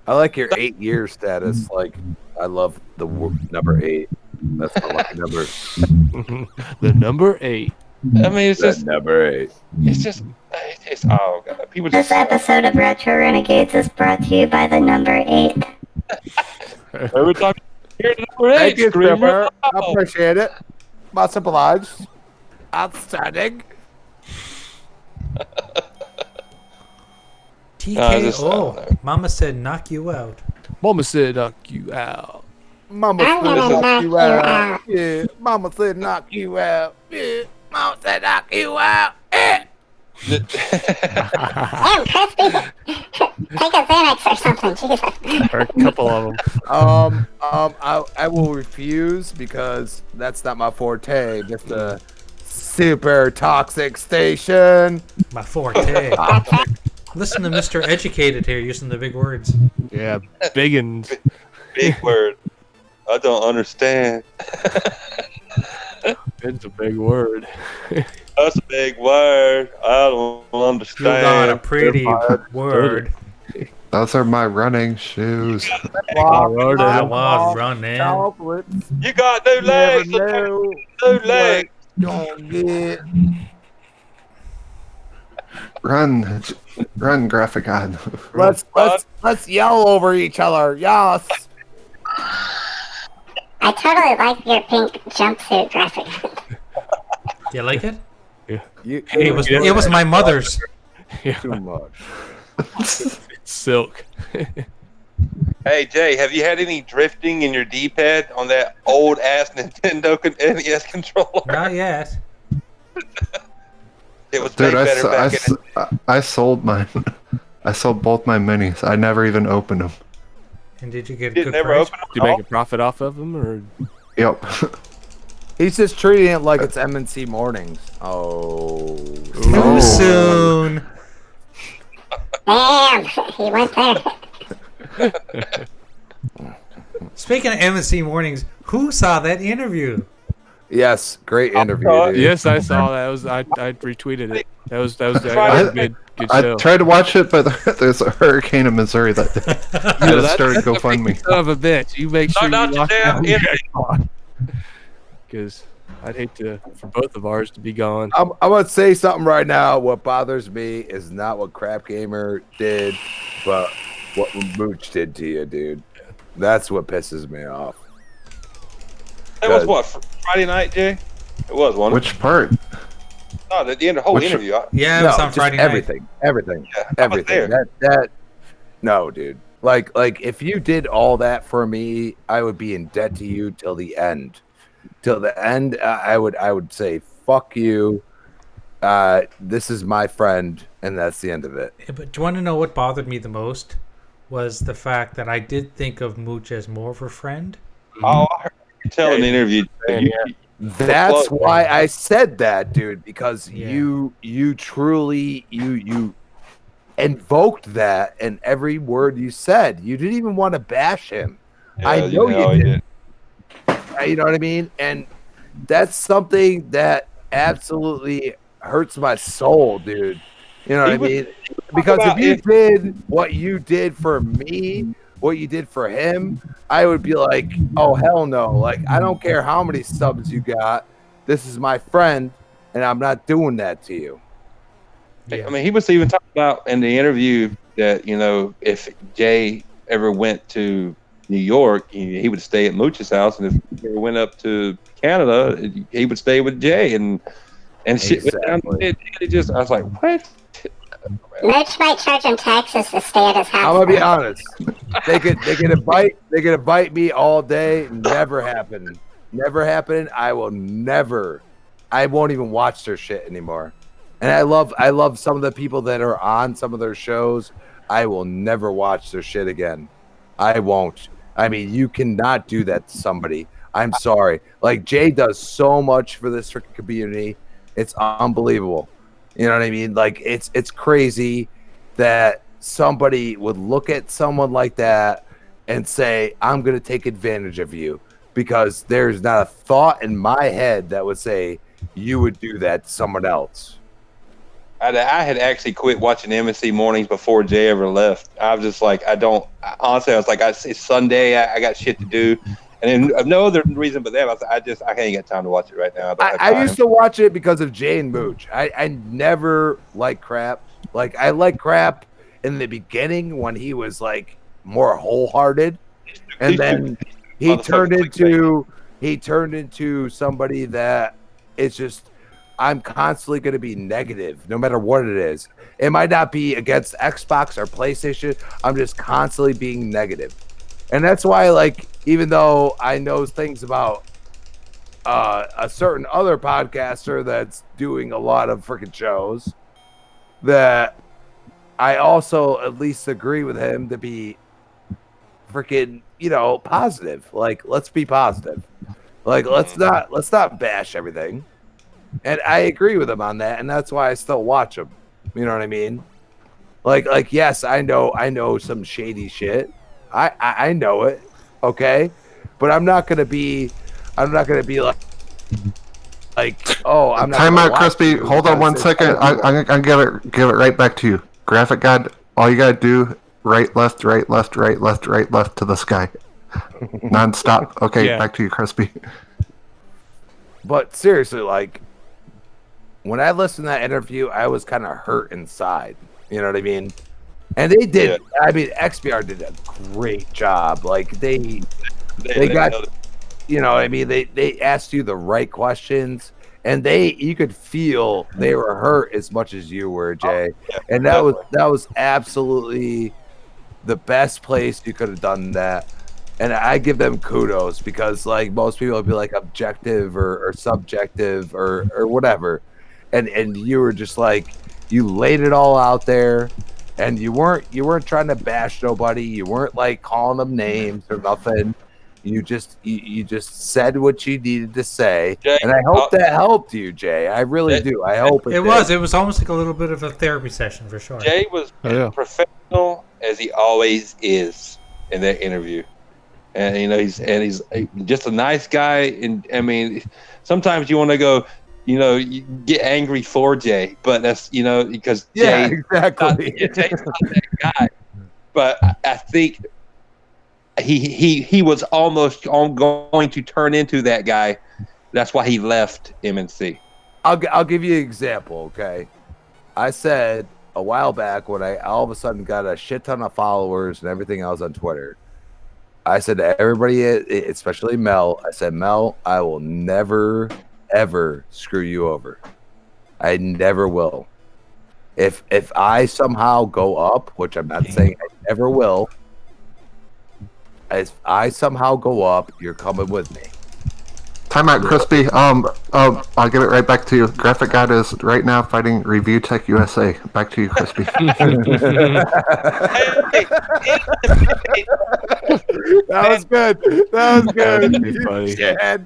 I like your 8-year status. Like, I love the number 8. That's my lucky number. The number 8. I mean, it's just number 8. It's just, it's oh god. People This just episode of Retro Renegades is brought to you by the number 8. every time you hear the number 8, Thank you, scream Stripper. real I loud. appreciate it. Much obliged. Outstanding. TKO. Mama said knock you out. Mama said knock you out. Mama I'm said gonna knock you knock you out. out. Yeah. Mama said knock you out. Yeah. Mama said knock you out. Yeah. Damn, Crispy. Take a Xanax or something. Jesus. Or a couple of them. I will refuse because that's not my forte. Just a super toxic station. My forte. Listen to Mr. Educated here using the big words. Yeah, biggins. Big word. I don't understand. It's a big word. That's a big word. I don't You got a understand. pretty word. Those are my running shoes. I was running. Chocolates. You got new legs. Never know New legs. don't get. Run, graphic god. Let's yell over each other. Yes. I totally like your pink jumpsuit graphic. Do you like it? It It was my mother's. too much. It's silk. Hey Jay, have you had any drifting in your D-pad on that old ass Nintendo NES controller? Not yet. It was Dude, made better back in I sold mine. I sold both my minis. I never even opened them. And did you get a Did good never price? open Did you make a profit off of them, or Yep. He's just treating it like it's M&C mornings. Oh. Too soon. Damn, he went there. Speaking of M&C Mornings, who saw that interview? Yes, great interview, dude. yes, I saw that. I retweeted it. That was a good I show. tried to watch it, but there's a hurricane in Missouri that just started GoFundMe. Son of a bitch! You make sure Not you the lock damn down interview. because I'd hate for both of ours to be gone. I'm gonna say something right now. What bothers me is not what Crap Gamer did, but what Mooch did to you, dude. That's what pisses me off. That was what, Friday night, Jay? It was, wasn't it? Which part? No, the whole Which- interview. Yeah, it was on just Friday night. everything. Yeah, I was Everything. there. That no, dude. Like if you did all that for me, I would be in debt to you till the end. Till the end, I would say fuck you. This is my friend, and that's the end of it. Yeah, but do you want to know what bothered me the most? Was the fact that I did think of Mooch as more of a friend. Oh, I heard you tell an interview. Jay. That's why I said that, dude, because Yeah. you truly you invoked that in every word you said. You didn't even want to bash him. I know you did. You know what I mean? And that's something that absolutely hurts my soul, dude. You know what I mean? Because if you did what you did for me, what you did for him, I would be like, oh, hell no. Like, I don't care how many subs you got. This is my friend, and I'm not doing that to you. Yeah. I mean, he was even talking about in the interview that, you know, if Jay ever went to New York, he would stay at Mooch's house, and if he ever went up to Canada, he would stay with Jay, and shit went down. Exactly. It just, I was like, what? Mooch might charge him taxes to stay at his house. I'm gonna be honest. They could invite me all day. Never happen. Never happen. I won't even watch their shit anymore. And I love some of the people that are on some of their shows. I will never watch their shit again. I won't. I mean, you cannot do that to somebody. I'm sorry. Like, Jay does so much for this freaking community. It's unbelievable. You know what I mean? Like, it's crazy that somebody would look at someone like that and say, I'm going to take advantage of you, because there's not a thought in my head that would say you would do that to someone else. I had actually quit watching MSC mornings before Jay ever left. I was just like, honestly, I was like, it's Sunday. I got shit to do. And then no other reason but that, I can't get time to watch it right now. I used to watch it because of Jay and Mooch. I never liked Crap. Like, I liked Crap in the beginning when he was like more wholehearted, and then he turned into somebody that it's just, I'm constantly going to be negative no matter what it is. It might not be against Xbox or PlayStation. I'm just constantly being negative. And that's why, like, even though I know things about a certain other podcaster that's doing a lot of freaking shows, that I also at least agree with him to be freaking, positive. Like, let's be positive. Like, let's not bash everything. And I agree with him on that, and that's why I still watch him. You know what I mean? Like yes, I know some shady shit. I know it, okay? But I'm not gonna be like, oh, I'm not. Time out, Crispy. Hold on 1 second. I'm gonna give it right back to you. Graphic God, all you gotta do, right, left to the sky. Non-stop. Okay, Yeah. Back to you, Crispy. But seriously, like, when I listened to that interview, I was kind of hurt inside. You know what I mean? And they did. Yeah. I mean, XBR did a great job. Like, they got, you know what I mean? They asked you the right questions, and you could feel they were hurt as much as you were, Jay. Oh, yeah, and that was absolutely the best place you could have done that. And I give them kudos, because like most people would be like objective or subjective or whatever. And you were just like, you laid it all out there, and you weren't trying to bash nobody. You weren't like calling them names or nothing. You just said what you needed to say. Jay, and I hope that helped you, Jay. I really do. I hope it did. It was almost like a little bit of a therapy session for sure. Jay was professional as he always is in that interview. And he's just a nice guy. And I mean, sometimes you want to go, you get angry for Jay, but that's because Jay, exactly. Jay's not that guy. But I think he was almost going to turn into that guy. That's why he left MNC. I'll give you an example. Okay, I said a while back when I all of a sudden got a shit ton of followers and everything else on Twitter. I said to everybody, especially Mel, I said, Mel, I will never, ever screw you over. I never will. If I somehow go up, which I'm not saying I never will, if I somehow go up, you're coming with me. Time out, Crispy. I'll give it right back to you. Graphic God is right now fighting Review Tech USA. Back to you, Crispy. That was good. That was good.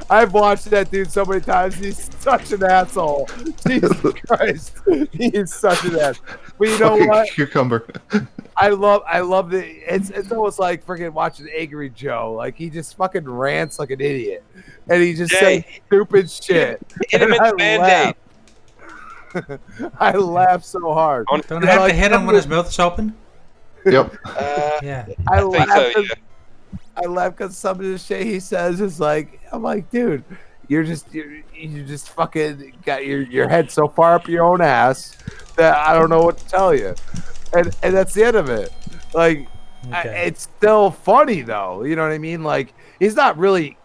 I've watched that dude so many times. He's such an asshole. Jesus Christ. He's such an ass. But you know what? Cucumber. I love the. It's almost like freaking watching Angry Joe. Like, he just fucking rants like an idiot, and he just says stupid shit. I laugh so hard. Don't I have to hit him when his mouth is open? Yep. Yeah. I laugh because some of the shit he says is like, I'm like, dude, you just fucking got your head so far up your own ass that I don't know what to tell you. And that's the end of it. Like, okay. It's still funny though. You know what I mean? Like, he's not really.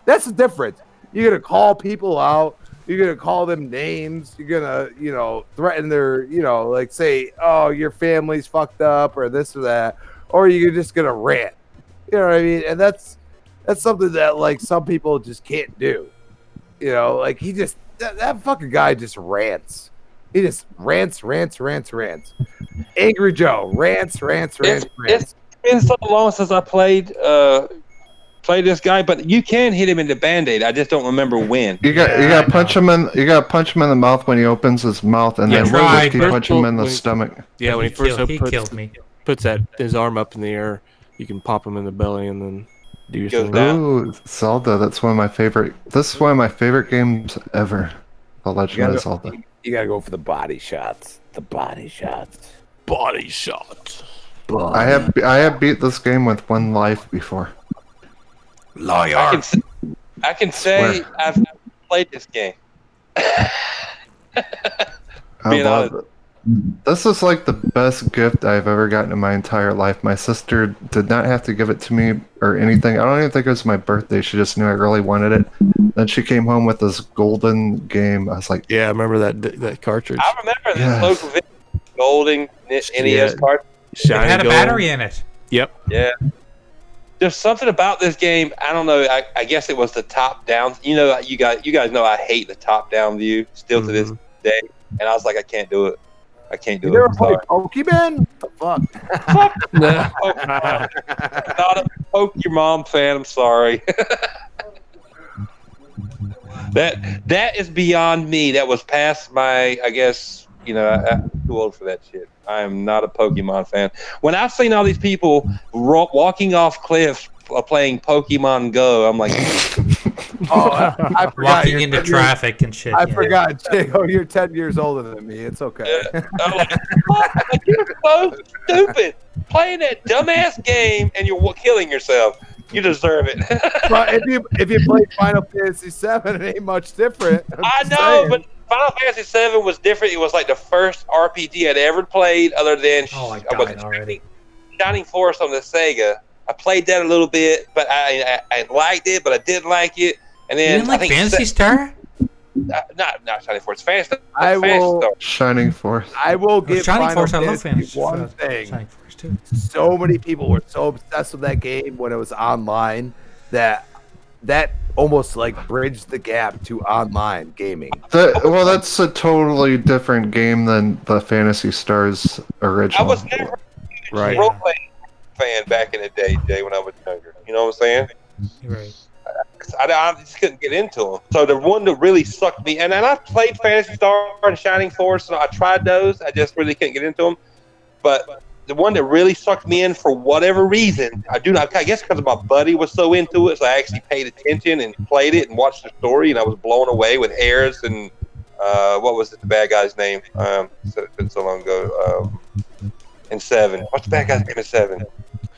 That's the difference. You're gonna call people out. You're gonna call them names. You're gonna, threaten their, like say, oh, your family's fucked up or this or that, or you're just gonna rant. You know what I mean? And that's something that like some people just can't do. Like that fucking guy just rants. He just rants. Angry Joe rants. It's been so long since I played play this guy, but you can hit him in the Band-Aid. I just don't remember when. You got punch him in. You got to punch him in the mouth when he opens his mouth, and then whiskey punch him in the stomach. Yeah, when he first killed me. Puts his arm up in the air, you can pop him in the belly and then do your thing. Ooh, Zelda. That's one of my favorite. This is one of my favorite games ever. The Legend of Zelda. You gotta go for the body shots. The body shots. Body shots. I have beat this game with 1 life before. Liar. I can say I've never played this game. I love it. This is like the best gift I've ever gotten in my entire life. My sister did not have to give it to me or anything. I don't even think it was my birthday. She just knew I really wanted it. Then she came home with this golden game. I was like, yeah, I remember that cartridge. I remember this local golden NES cartridge. It had a battery in it. Yep. Yeah. There's something about this game. I don't know. I guess it was the top down. You know, you guys know I hate the top down view still to this day. And I was like, I can't do it. I can't do it. You never played Pokemon? The fuck? Fuck. Not a Pokemon fan. I'm sorry. That is beyond me. That was past my. I guess I'm too old for that shit. I am not a Pokemon fan. When I've seen all these people walking off cliffs playing Pokemon Go, I'm like, I forgot. Walking into traffic and shit. I forgot, Jago. You're 10 years older than me. It's okay. I'm like, fuck, you're so stupid playing that dumbass game and you're killing yourself. You deserve it. But if you play Final Fantasy VII, it ain't much different. I know, but Final Fantasy VII was different. It was like the first RPG I'd ever played, other than Shining Force on the Sega. I played that a little bit, but I liked it, but I didn't like it. And then you didn't like Phantasy Star? Not Shining Force. Fantasy Star. Shining Force. I will give Shining Final Force. I love Fantasy Fantasy one thing. Shining Force too. So many people were so obsessed with that game when it was online that almost like bridged the gap to online gaming. Well, that's a totally different game than the Phantasy Stars original. I was never a role-playing fan back in the day, Jay, when I was younger. You know what I'm saying? Right. I just couldn't get into them. So the one that really sucked me, and I played Phantasy Star and Shining Force, and I tried those. I just really couldn't get into them. But the one that really sucked me in for whatever reason, I guess because my buddy was so into it, so I actually paid attention and played it and watched the story, and I was blown away with Ares and what was the bad guy's name? It's been so long ago. In 7. What's the bad guy's name in 7?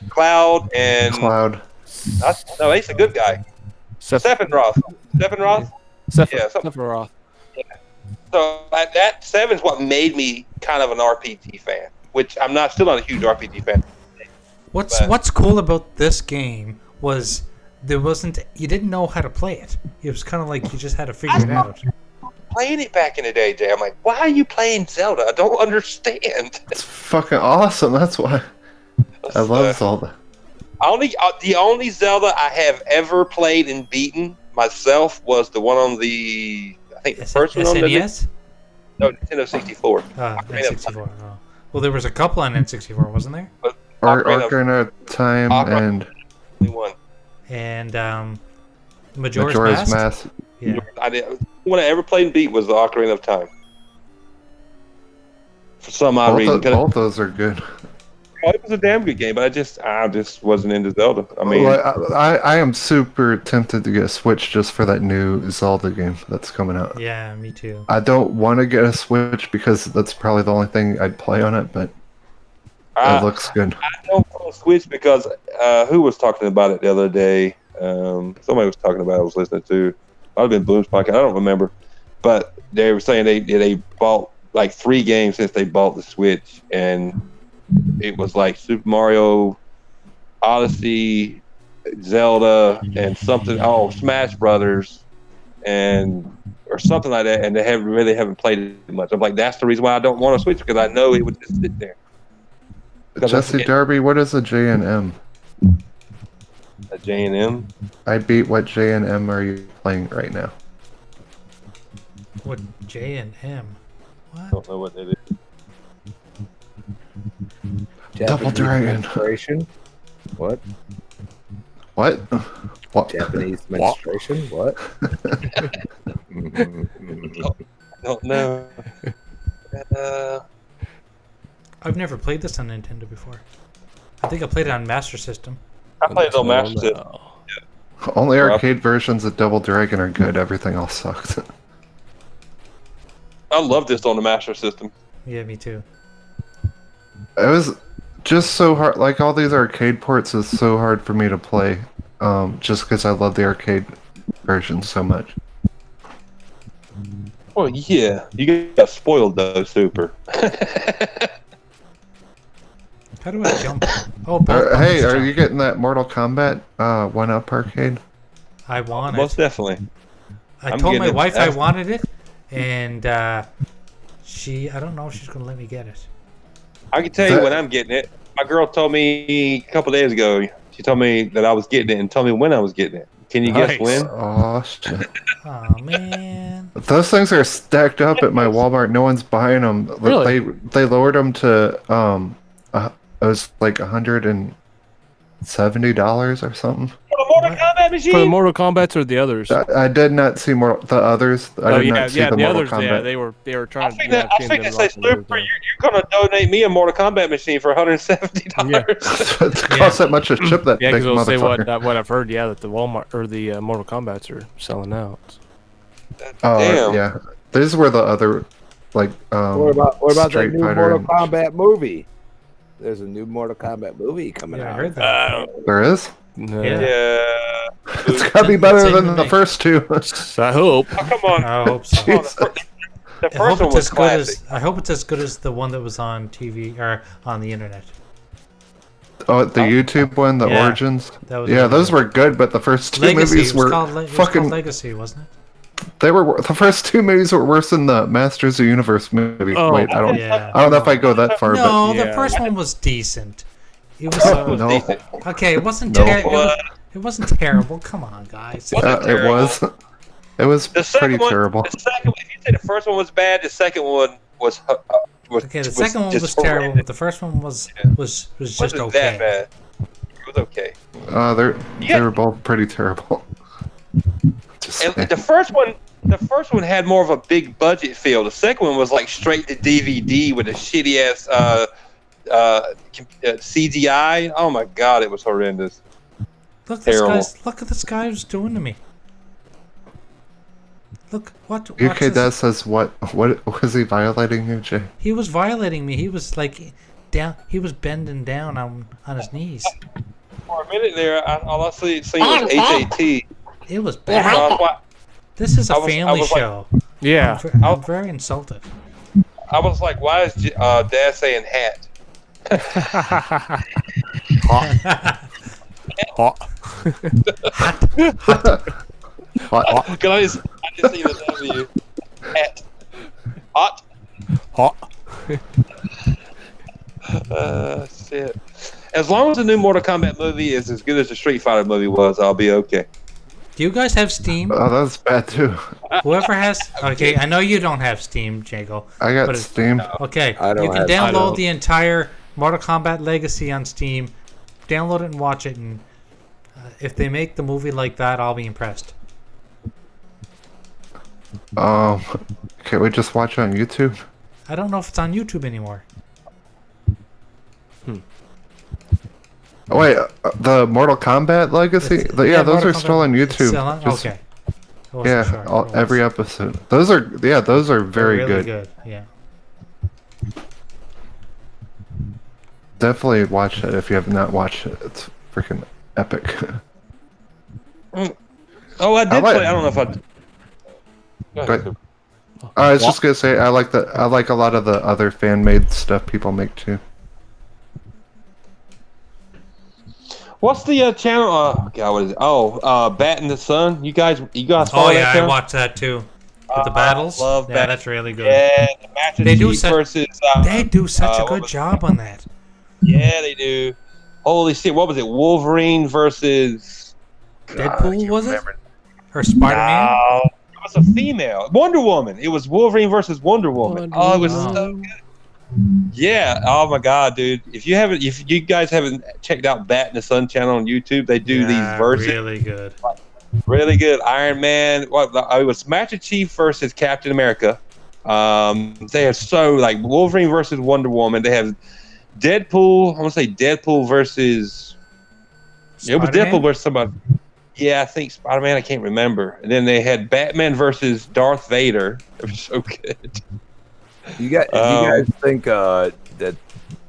Cloud. No, he's a good guy. Sephiroth. Sephiroth. Yeah. So that 7's what made me kind of an RPG fan, which I'm still not a huge RPG fan. What's cool about this game was you didn't know how to play it. It was kind of like you just had to figure it out. Playing it back in the day, Jay, I'm like, why are you playing Zelda? I don't understand. It's fucking awesome. That's why I love Zelda. The only Zelda I have ever played and beaten myself was the one on the first one on the SNES? No, Nintendo 64. N64. Oh. Well, there was a couple on N64, wasn't there? Ocarina of Time and Majora's Mask. Yeah. The one I ever played and beat was the Ocarina of Time. For some odd reason. Both those are good. It was a damn good game, but I just wasn't into Zelda. I mean, I am super tempted to get a Switch just for that new Zelda game that's coming out. Yeah, me too. I don't want to get a Switch because that's probably the only thing I'd play on it, but it looks good. I don't want to Switch because who was talking about it the other day? Somebody was talking about it. I was listening to. Might have been Bloom's podcast. I don't remember, but they were saying they bought like 3 games since they bought the Switch, and it was like Super Mario Odyssey, Zelda, and something. Oh, Smash Brothers, or something like that. And they haven't played it much. I'm like, that's the reason why I don't want to Switch, because I know it would just sit there. Jesse Darby, what is a J&M? A J&M? I beat. What J&M are you playing right now? What J&M? What? I don't know what that is. Double Dragon. What? What? What? Japanese menstruation? What? Don't know. I've never played this on Nintendo before. I think I played it on Master System. I played it on Master System. Only arcade versions of Double Dragon are good. Everything else sucks. I love this on the Master System. Yeah, me too. It was just so hard. Like all these arcade ports is so hard for me to play. Just because I love the arcade version so much. Well, yeah, you got spoiled though, Super. How do I jump? Oh, both Hey, buttons are jump. you getting that Mortal Kombat 1-up arcade? I want Most it. definitely. I I'm told my getting it. wife I wanted it, and I don't know if she's gonna let me get it. I can tell you when I'm getting it. My girl told me a couple days ago. She told me that I was getting it and told me when I was getting it. Can you guess when? Oh shit! Oh man. Those things are stacked up at my Walmart. No one's buying them. Really? They lowered them to it was like $170 or something. For the Mortal Kombat machine? For the Mortal Kombat's or the others? I did not see more the others. I did not see the the Mortal others. Kombat. Yeah, they were trying to. I was thinking, say, Slipper, you're gonna donate me a Mortal Kombat machine for $170. Yeah. It costs that much to ship that Yeah, big because I'll say motherfucker. what I've heard. Yeah, that the Walmart or the Mortal Kombat's are selling out. Oh Damn. yeah, these were the other like. What about that Street new Fighter Mortal and- Kombat movie? There's a new Mortal Kombat movie coming Yeah, I out. heard that. There is. No. Yeah. Yeah. It's gotta be better It's in than the the mix. first two. I hope. Oh, come on. I hope so. Come on, the I first hope one it's was as good classic. as I hope it's as good as the one that was on TV or on the internet. Oh, the YouTube one, the Yeah. Origins. That was Yeah, really those good. were good, but the first two Legacy. movies It was were called, it was fucking. called Legacy, wasn't it? They were the first two movies were worse than the Masters of the Universe movie. Oh, Wait, I Yeah. don't know if I go that far, No, Yeah. the first one was decent. It was but no, okay. It wasn't No. terrible. It wasn't terrible. Come on, guys. it was. It was The second pretty one, terrible. The second one, if you say the first one was bad, the second one was Okay, the second one just was terrible, horrendous. but the first one was just Wasn't okay. that bad. It was okay. They were both pretty terrible. Just And saying. the first one had more of a big budget feel. The second one was like straight to DVD with a shitty ass CGI. Oh my god, it was horrendous. Look, Terrible. look at this guy who's doing to me. Look, watch UK this. Dad says what was he violating you, Jay? He was violating me. He was like down. He was bending down on his knees. For a minute there, all I seen was HAT. It was So I bad. was wa- This is a I was family like- show. Yeah. I'm very insulted. I was like, why is Dad saying hat? Hot. What? Can I just see the W? Hat. Hot. Hot. Shit. As long as the new Mortal Kombat movie is as good as the Street Fighter movie was, I'll be okay. Do you guys have Steam? Oh, that's bad too. Whoever has, okay, I know you don't have Steam, Jago. I got But it's- Steam. Okay, I don't you can have- I download don't. the entire Mortal Kombat Legacy on Steam. Download it and watch it, and if they make the movie like that, I'll be impressed. Can't we just watch it on YouTube? I don't know if it's on YouTube anymore. Oh, wait, the Mortal Kombat Legacy? It's- Yeah, those Mortal are still on Kombat- it's YouTube. still on- Just- okay. I wasn't sure. Yeah, every episode. Those are They're very really good. Yeah. Definitely watch it if you have not watched it. It's freaking epic. Oh, I did like- play. I don't know if I. Go ahead, But- Super. I was just gonna say I like a lot of the other fan made stuff people make too. What's the channel? God, what is it? Oh, Bat in the Sun. You guys Oh follow yeah, that I channel? watched that too. With the battles. love Yeah, that. that's really good. Yeah, the Master They do Chief such- versus. They do such a what good was- job on that. Yeah, they do. Holy shit! What was it? Wolverine versus. God, I Deadpool, can't was it? remember. Or Spider-Man. No, it was a female. Wonder Woman. It was Wolverine versus Wonder Woman. Wonder Oh, it was Woman. so good. Yeah. Oh my God, dude! If you guys haven't checked out Bat in the Sun channel on YouTube, they do these verses. Really good. Really good. Iron Man. It was Master Chief versus Captain America. They have like Wolverine versus Wonder Woman. They have Deadpool. I want to say Deadpool versus. It was Deadpool versus somebody. Yeah, I think Spider-Man. I can't remember. And then they had Batman versus Darth Vader. It was so good. You guys think that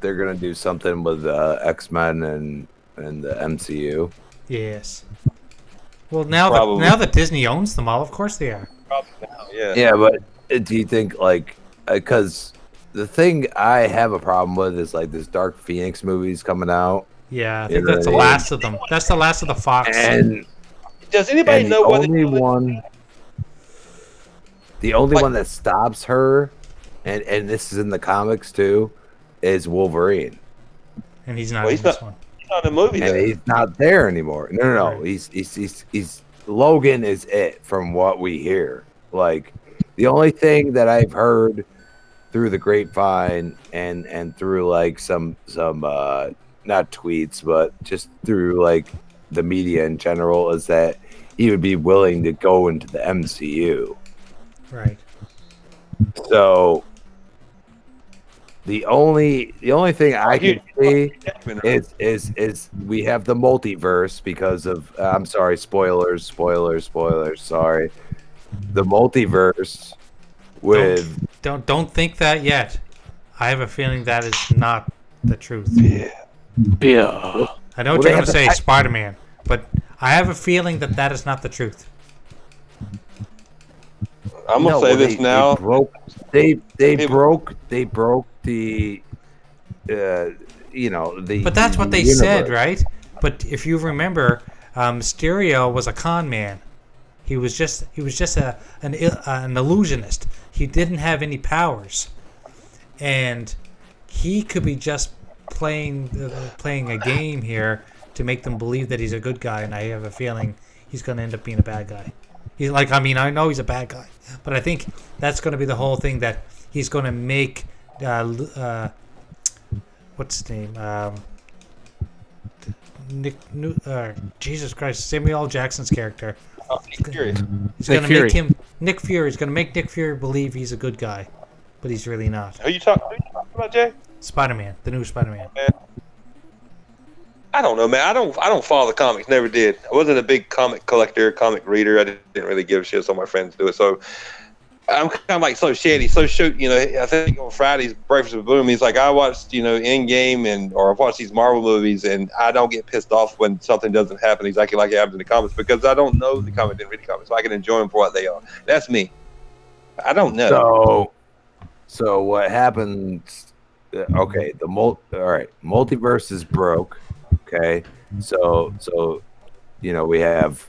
they're gonna do something with X-Men and the MCU? Yes. Well, now that Disney owns them all, of course they are. Probably now, yeah. Yeah, but do you think like because the thing I have a problem with is like this Dark Phoenix movie's coming out. Yeah, I think that's the last of them. That's the last of the Fox. And does anybody know what the only one that stops her, and this is in the comics too, is Wolverine. And he's not in this one. He's not in the movie. And he's not there anymore. No. Right. He's Logan is it from what we hear. Like the only thing that I've heard through the grapevine and through like some not tweets, but just through like the media in general is that he would be willing to go into the MCU. Right. So the only thing I can see is we have the multiverse because of I'm sorry, spoilers, sorry. The multiverse with don't think that yet. I have a feeling that is not the truth. Yeah. I know what you're going to say, Spider-Man, but I have a feeling that is not the truth. I'm gonna say this now. They broke the But that's what they said, right? But if you remember, Mysterio was a con man. He was just an illusionist. He didn't have any powers, and he could be just playing a game here to make them believe that he's a good guy. And I have a feeling he's going to end up being a bad guy. I know he's a bad guy, but I think that's going to be the whole thing, that he's going to make what's his name? Jesus Christ, Samuel L. Jackson's character. Nick Fury. He's going to make him Nick Fury. He's going to make Nick Fury believe he's a good guy, but he's really not. Who you talking about, Jay? Spider-Man, the new Spider-Man. I don't know, man. I don't follow the comics. Never did. I wasn't a big comic collector, comic reader. I didn't really give a shit. So my friends do it. So I'm kind of like so shady. So shoot, I think on Fridays, Breakfast with Boom, he's like, I watched, Endgame or I've watched these Marvel movies, and I don't get pissed off when something doesn't happen exactly like it happens in the comics because I don't know the comic, didn't read the comics, so I can enjoy them for what they are. That's me. I don't know. So what happens? Okay, all right, multiverse is broke. Okay, so we have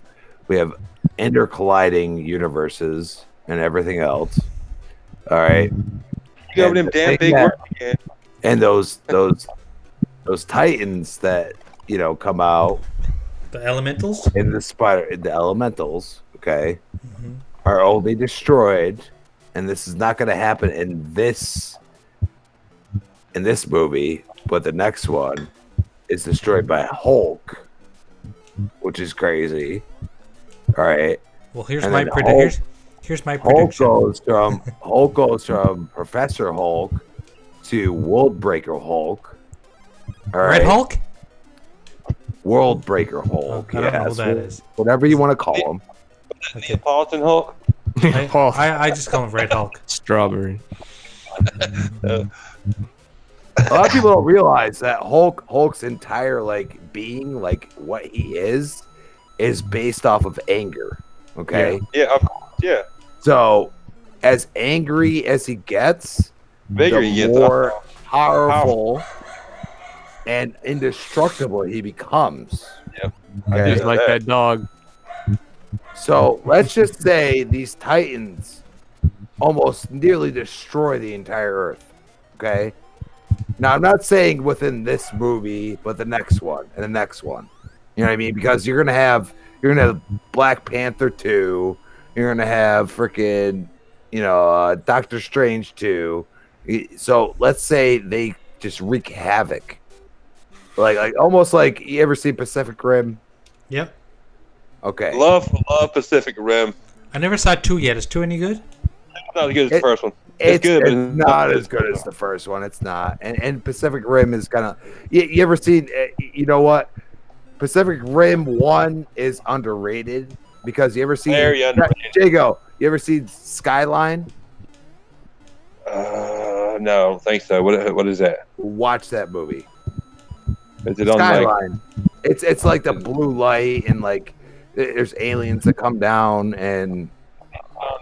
intercolliding universes and everything else. All right, you go them damn big words again. And those titans that come out, the elementals in the elementals, okay, are only destroyed, and this is not going to happen in this movie, but the next one is destroyed by Hulk, which is crazy. All right. Well, here's my prediction. Hulk goes from Professor Hulk to World Breaker Hulk. All right. Red Hulk? World Breaker Hulk. I don't know who that is. Whatever you want to call him. Neapolitan Hulk? I just call him Red Hulk. Strawberry. A lot of people don't realize that Hulk's entire being, what he is based off of anger. Okay. Yeah. Of course. Yeah. So, as angry as he gets, bigger he gets, more powerful and indestructible he becomes. Yep. Okay? Just like that dog. So let's just say these Titans almost nearly destroy the entire Earth. Okay. Now, I'm not saying within this movie, but the next one and the next one. You know what I mean? Because you're gonna have Black Panther 2. You're gonna have freaking, Doctor Strange 2. You're So let's say they just wreak havoc, like almost like you ever see Pacific Rim? Yep. Okay. Love Pacific Rim. I never saw 2 yet. Is 2 any good? Not as good as the first one. It's good, but it's not as good as the first one. It's not. And Pacific Rim is kind of. You ever seen? You know what? Pacific Rim 1 is underrated because you ever seen? Very underrated. Jago, you ever seen Skyline? No, I don't think so. What is that? Watch that movie. Is it on Skyline. It's like the blue light and like there's aliens that come down and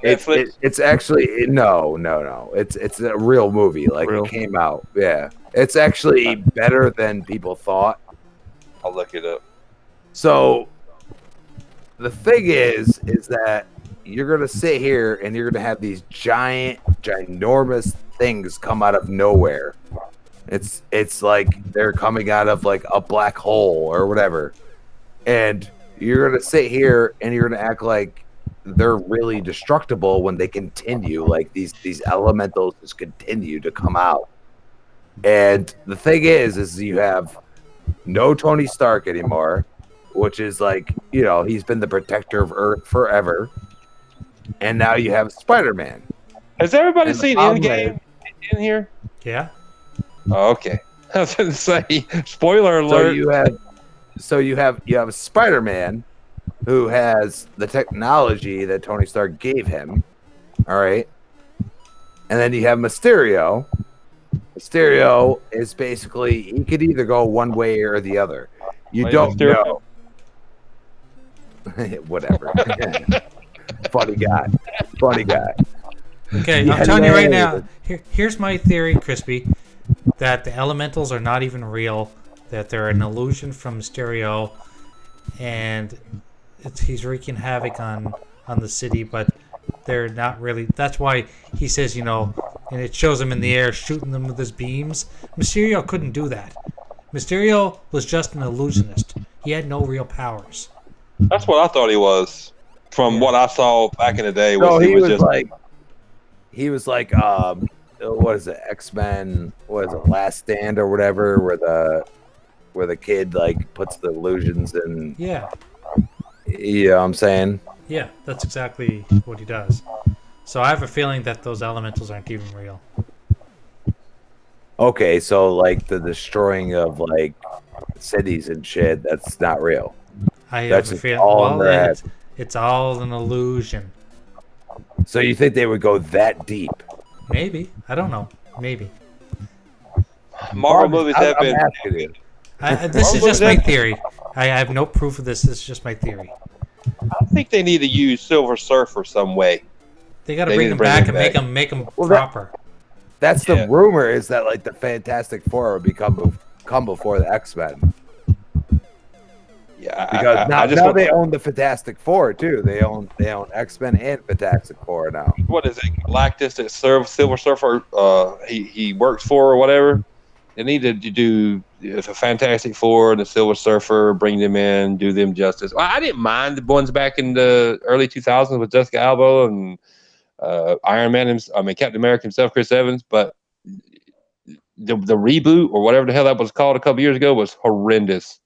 it's actually no. It's a real movie. Like it came out. Yeah. It's actually better than people thought. I'll look it up. So the thing is that you're gonna sit here and you're gonna have these ginormous things come out of nowhere. It's like they're coming out of like a black hole or whatever, and you're gonna sit here and you're gonna act like they're really destructible when they continue. Like these elementals just continue to come out. And the thing is you have no Tony Stark anymore, which is like, you know, he's been the protector of Earth forever. And now you have Spider-Man. Has everybody seen Endgame in here? Yeah. Oh, okay. I was going to say, spoiler alert. So you have Spider-Man, who has the technology that Tony Stark gave him. All right. And then you have Mysterio. Mysterio is basically, he could either go one way or the other. You don't know. Whatever. Funny guy. Okay, I'm telling you right now. Here's my theory, Crispy, that the elementals are not even real. That they're an illusion from Mysterio, and he's wreaking havoc on the city, but they're not really. That's why he says, you know, and it shows him in the air shooting them with his beams. Mysterio couldn't do that. Mysterio was just an illusionist. He had no real powers. That's what I thought he was. From what I saw back in the day, he was like what is it, X-Men? What is it, Last Stand or whatever, where the kid like puts the illusions in. Yeah. You know what I'm saying? Yeah, that's exactly what he does. So I have a feeling that those elementals aren't even real. Okay, so like the destroying of like cities and shit, that's not real. I have a feeling it's all an illusion. So you think they would go that deep? Maybe. I don't know. Maybe. Marvel movies have been. This is just my theory. I have no proof of this. This is just my theory. I think they need to use Silver Surfer some way. They got to bring him back and make him proper. That's the rumor, is that like the Fantastic Four would come before the X-Men. Yeah, because now they own the Fantastic Four too. They own X-Men and Fantastic Four now. What is it? Galactus that Silver Surfer he works for or whatever. They need to do the Fantastic Four and the Silver Surfer, bring them in, do them justice. Well, I didn't mind the ones back in the early 2000s with Jessica Alba and Iron Man. Captain America himself, Chris Evans. But the reboot or whatever the hell that was called a couple years ago was horrendous.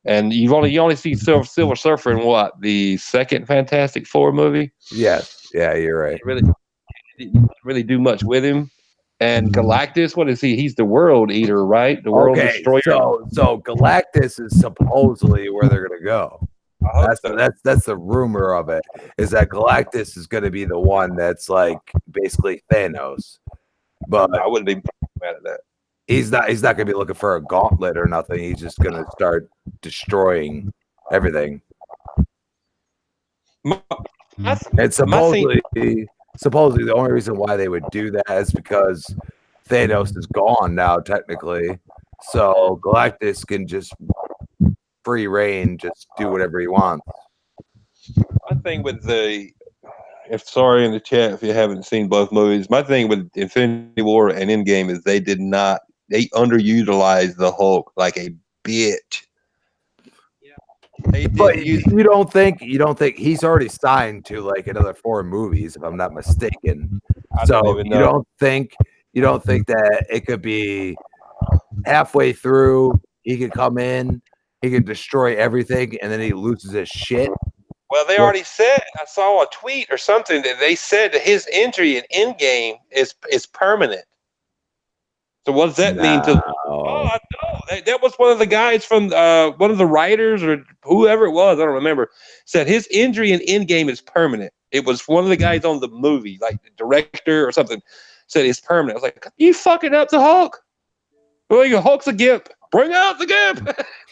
And you only see Silver Surfer in what, the second Fantastic Four movie? Yes, yeah, you're right. Didn't really do much with him. And Galactus, what is he? He's the World Eater, right? The World Destroyer. So Galactus is supposedly where they're gonna go. That's the rumor of it, is that Galactus is gonna be the one that's like basically Thanos. But I wouldn't be mad at that. He's not gonna be looking for a gauntlet or nothing. He's just gonna start destroying everything. And supposedly the only reason why they would do that is because Thanos is gone now, technically. So Galactus can just free reign, just do whatever he wants. My thing with sorry in the chat if you haven't seen both movies. My thing with Infinity War and Endgame is they underutilized the Hulk like a bitch. But you don't think he's already signed to like another 4 movies, if I'm not mistaken. So you don't think You don't think that it could be halfway through, he could come in, he could destroy everything, and then he loses his shit? Well, they already said, I saw a tweet or something that they said that his injury in Endgame is permanent. So what does that mean to? Oh, I know. That was one of the guys from one of the writers or whoever it was. I don't remember. Said his injury in Endgame is permanent. It was one of the guys on the movie, like the director or something. Said it's permanent. I was like, you fucking up the Hulk? Well, your Hulk's a gimp. Bring out the gimp.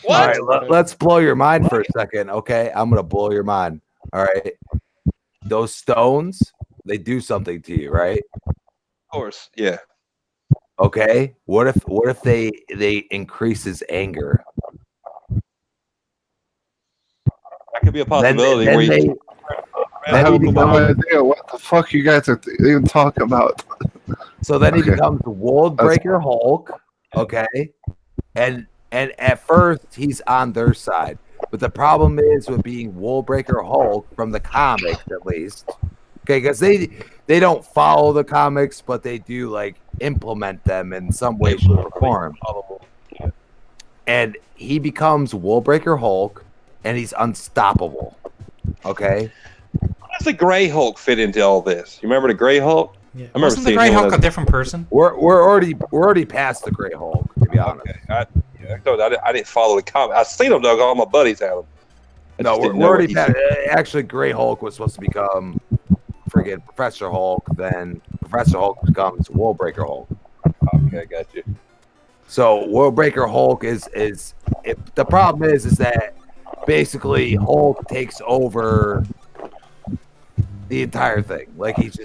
What? All right, let's blow your mind for a second, okay? I'm gonna blow your mind. All right, those stones, they do something to you, right? Of course, yeah. Okay. What if they increase his anger? That could be a possibility. I have no idea what the fuck you guys are even talking about. So then he becomes World Breaker Hulk, okay? And at first he's on their side. But the problem is with being World Breaker Hulk from the comics, at least, okay, because they don't follow the comics, but they do like implement them in some way, shape, or form. And he becomes World Breaker Hulk, and he's unstoppable. Okay. How does the Gray Hulk fit into all this? You remember the Gray Hulk? Yeah. Wasn't the Gray Hulk a different person? We're already past the Gray Hulk, to be honest. Okay. I didn't follow the comic. I seen them though. All my buddies had them. No, we're already past. Actually, Gray Hulk was supposed to become friggin' Professor Hulk. Then Professor Hulk becomes World Breaker Hulk. Okay, I got you. So World Breaker Hulk is the problem is that basically Hulk takes over the entire thing. Like he's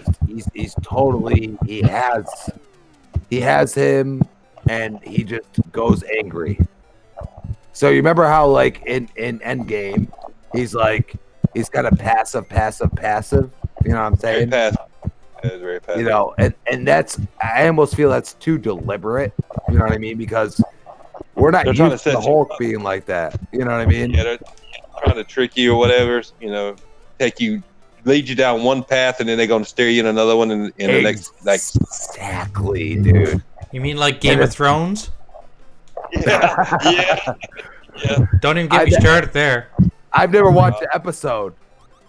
totally he has him, and he just goes angry. So you remember how like in Endgame, he's kind of passive. You know what I'm saying? Very passive. It is very passive. You know, and that's I almost feel that's too deliberate. You know what I mean? Because we're not used to the Hulk being like that. You know what I mean? Yeah, they're trying to trick you or whatever. You know, lead you down one path, and then they're going to steer you in another one, and the next. Exactly, dude. You mean like Game of Thrones? Yeah. Don't even get me started there. I've never watched an episode.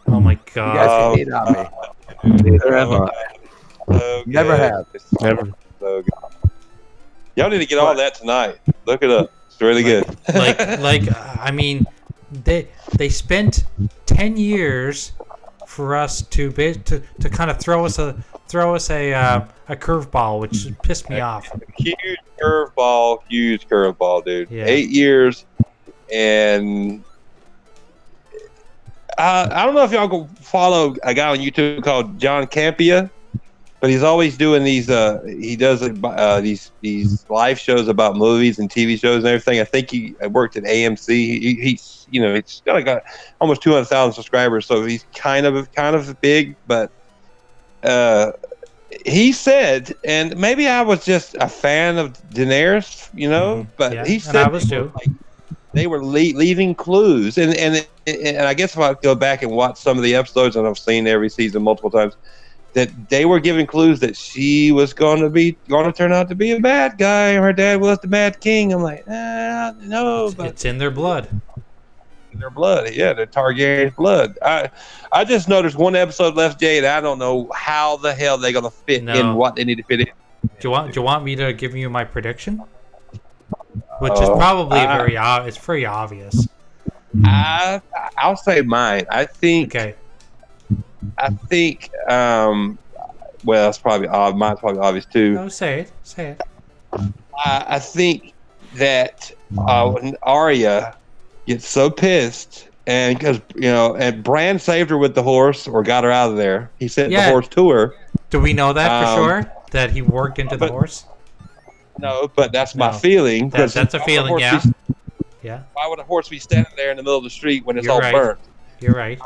Oh my You god. guys can hate on me. Neither have I. So Never have. Never. So good. Y'all need to get all that tonight. Look it up. It's really good. I mean, they spent 10 years for us to kind of throw us a curveball, which pissed me off. Huge curveball, dude. Yeah. 8 years, and I don't know if y'all go follow a guy on YouTube called John Campea, but he's always doing these. He does these live shows about movies and TV shows and everything. I think he worked at AMC. He's got almost 200,000 subscribers, so he's kind of big. But he said, and maybe I was just a fan of Daenerys, but he said and I was too. They were leaving clues, and I guess if I go back and watch some of the episodes, and I've seen every season multiple times, that they were giving clues that she was going to turn out to be a bad guy, and her dad was the Mad King. I'm like, no, but it's in their blood. In their blood, yeah, the Targaryen blood. I just know there's one episode left, Jay, and I don't know how the hell they're going to fit in what they need to fit in. Do you want me to give you my prediction? Which is probably it's very obvious. I'll say mine. I think. Well, it's probably mine's probably obvious too. No, say it. I think that when Arya gets so pissed, and because and Bran saved her with the horse or got her out of there. He sent the horse to her. Do we know that for sure? That he worked into the horse? No, but that's my feeling. That's a feeling, yeah. Why would a horse be standing there in the middle of the street when it's all burnt? You're right.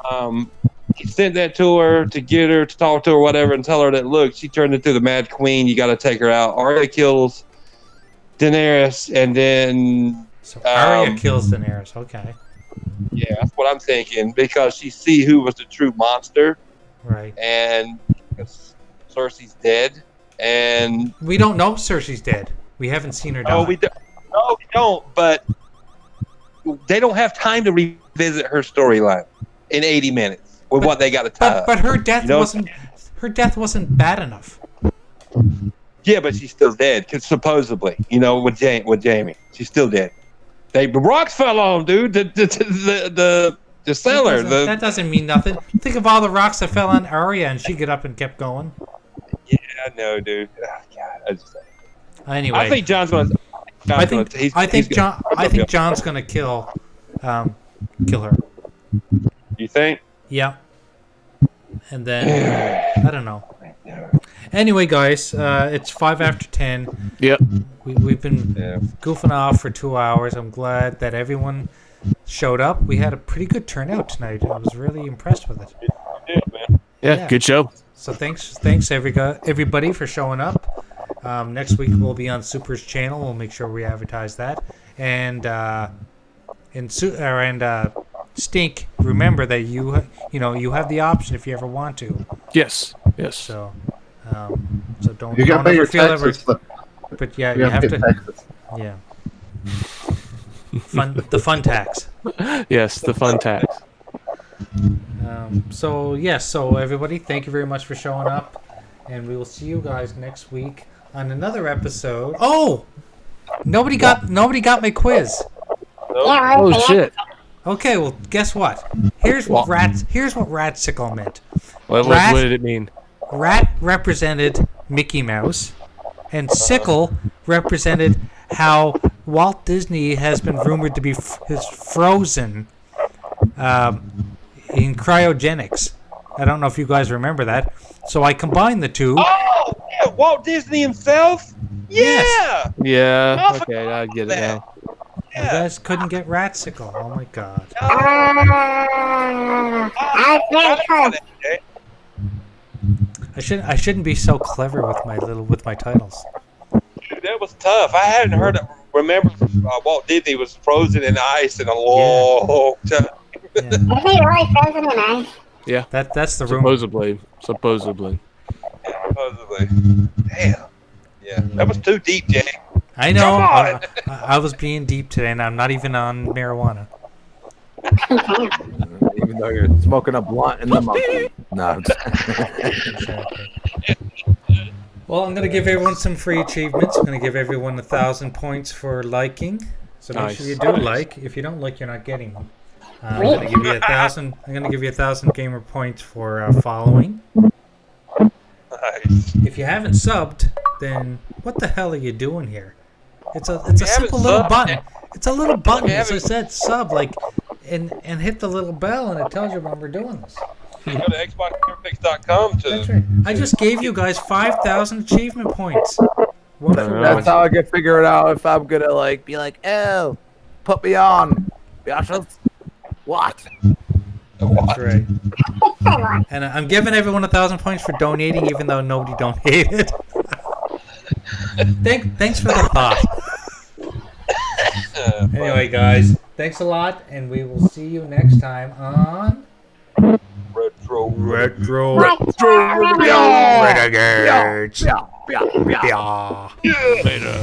He sent that to her to get her to talk to her, whatever, and tell her that, look, she turned into the Mad Queen. You got to take her out. Arya kills Daenerys, and then Arya kills Daenerys. Okay. Yeah, that's what I'm thinking, because she see who was the true monster. Right. And Cersei's dead, and we don't know Cersei's dead. We haven't seen her die. we don't. But they don't have time to revisit her storyline in 80 minutes with what they got to tie up. But her death wasn't bad enough. Yeah, but she's still dead, supposedly. With Jamie, she's still dead. The rocks fell on, dude. The cellar. That doesn't mean nothing. Think of all the rocks that fell on Arya, and she got up and kept going. Yeah, I know, dude. Oh, God, anyway, I think John's gonna. I think John's gonna kill her. You think? Yeah. And then I don't know. Anyway, guys, it's 5:10. Yep. We've been goofing off for 2 hours. I'm glad that everyone showed up. We had a pretty good turnout tonight. I was really impressed with it. You did, man. Yeah, good show. So thanks everybody for showing up. Next week we'll be on Super's channel. We'll make sure we advertise that. And Stink, remember that you have the option if you ever want to. Yes. So don't. You got to pay your feel taxes. But yeah, you have to. Taxes. Yeah. The fun tax. Yes, the fun tax. So everybody, thank you very much for showing up, and we will see you guys next week on another episode. Oh, nobody got my quiz. Yeah, Oh shit! Okay, well, guess what? Here's what Ratsickle meant. What did it mean? Rat represented Mickey Mouse, and sickle represented how Walt Disney has been rumored to be frozen in cryogenics. I don't know if you guys remember that. So I combined the two. Oh, yeah, Walt Disney himself? Yeah! Yes. Yeah, okay, I get it now. You guys couldn't get Ratsickle. Oh my god. I was very close. I shouldn't be so clever with my titles. Dude, that was tough. I hadn't remember Walt Disney was frozen in ice in a long time. Yeah. Is he really frozen in ice? Yeah. That's the rumor. Supposedly. Damn. Yeah, that was too deep, Jay. I know. I was being deep today, and I'm not even on marijuana. Even though you're smoking a blunt in the monkey. No. Well, I'm going to give everyone some free achievements. I'm going to give everyone 1,000 points for liking. So make sure you do like. If you don't like, you're not getting them. I'm going to give you 1,000. I'm going to give you 1,000 gamer points for following. Nice. If you haven't subbed, then what the hell are you doing here? It's a simple little button. It's a little button. It says sub, and hit the little bell, and it tells you when we're doing this. You go to xboxpix.com to. That's right. I just gave you guys 5,000 achievement points. That's how I can figure it out if I'm gonna be like, oh, put me on. What? That's right. And I'm giving everyone 1,000 points for donating, even though nobody donated. Thanks for the thought. Anyway, guys, thanks a lot, and we will see you next time on Retro Renegades. Yeah. Yeah. Later.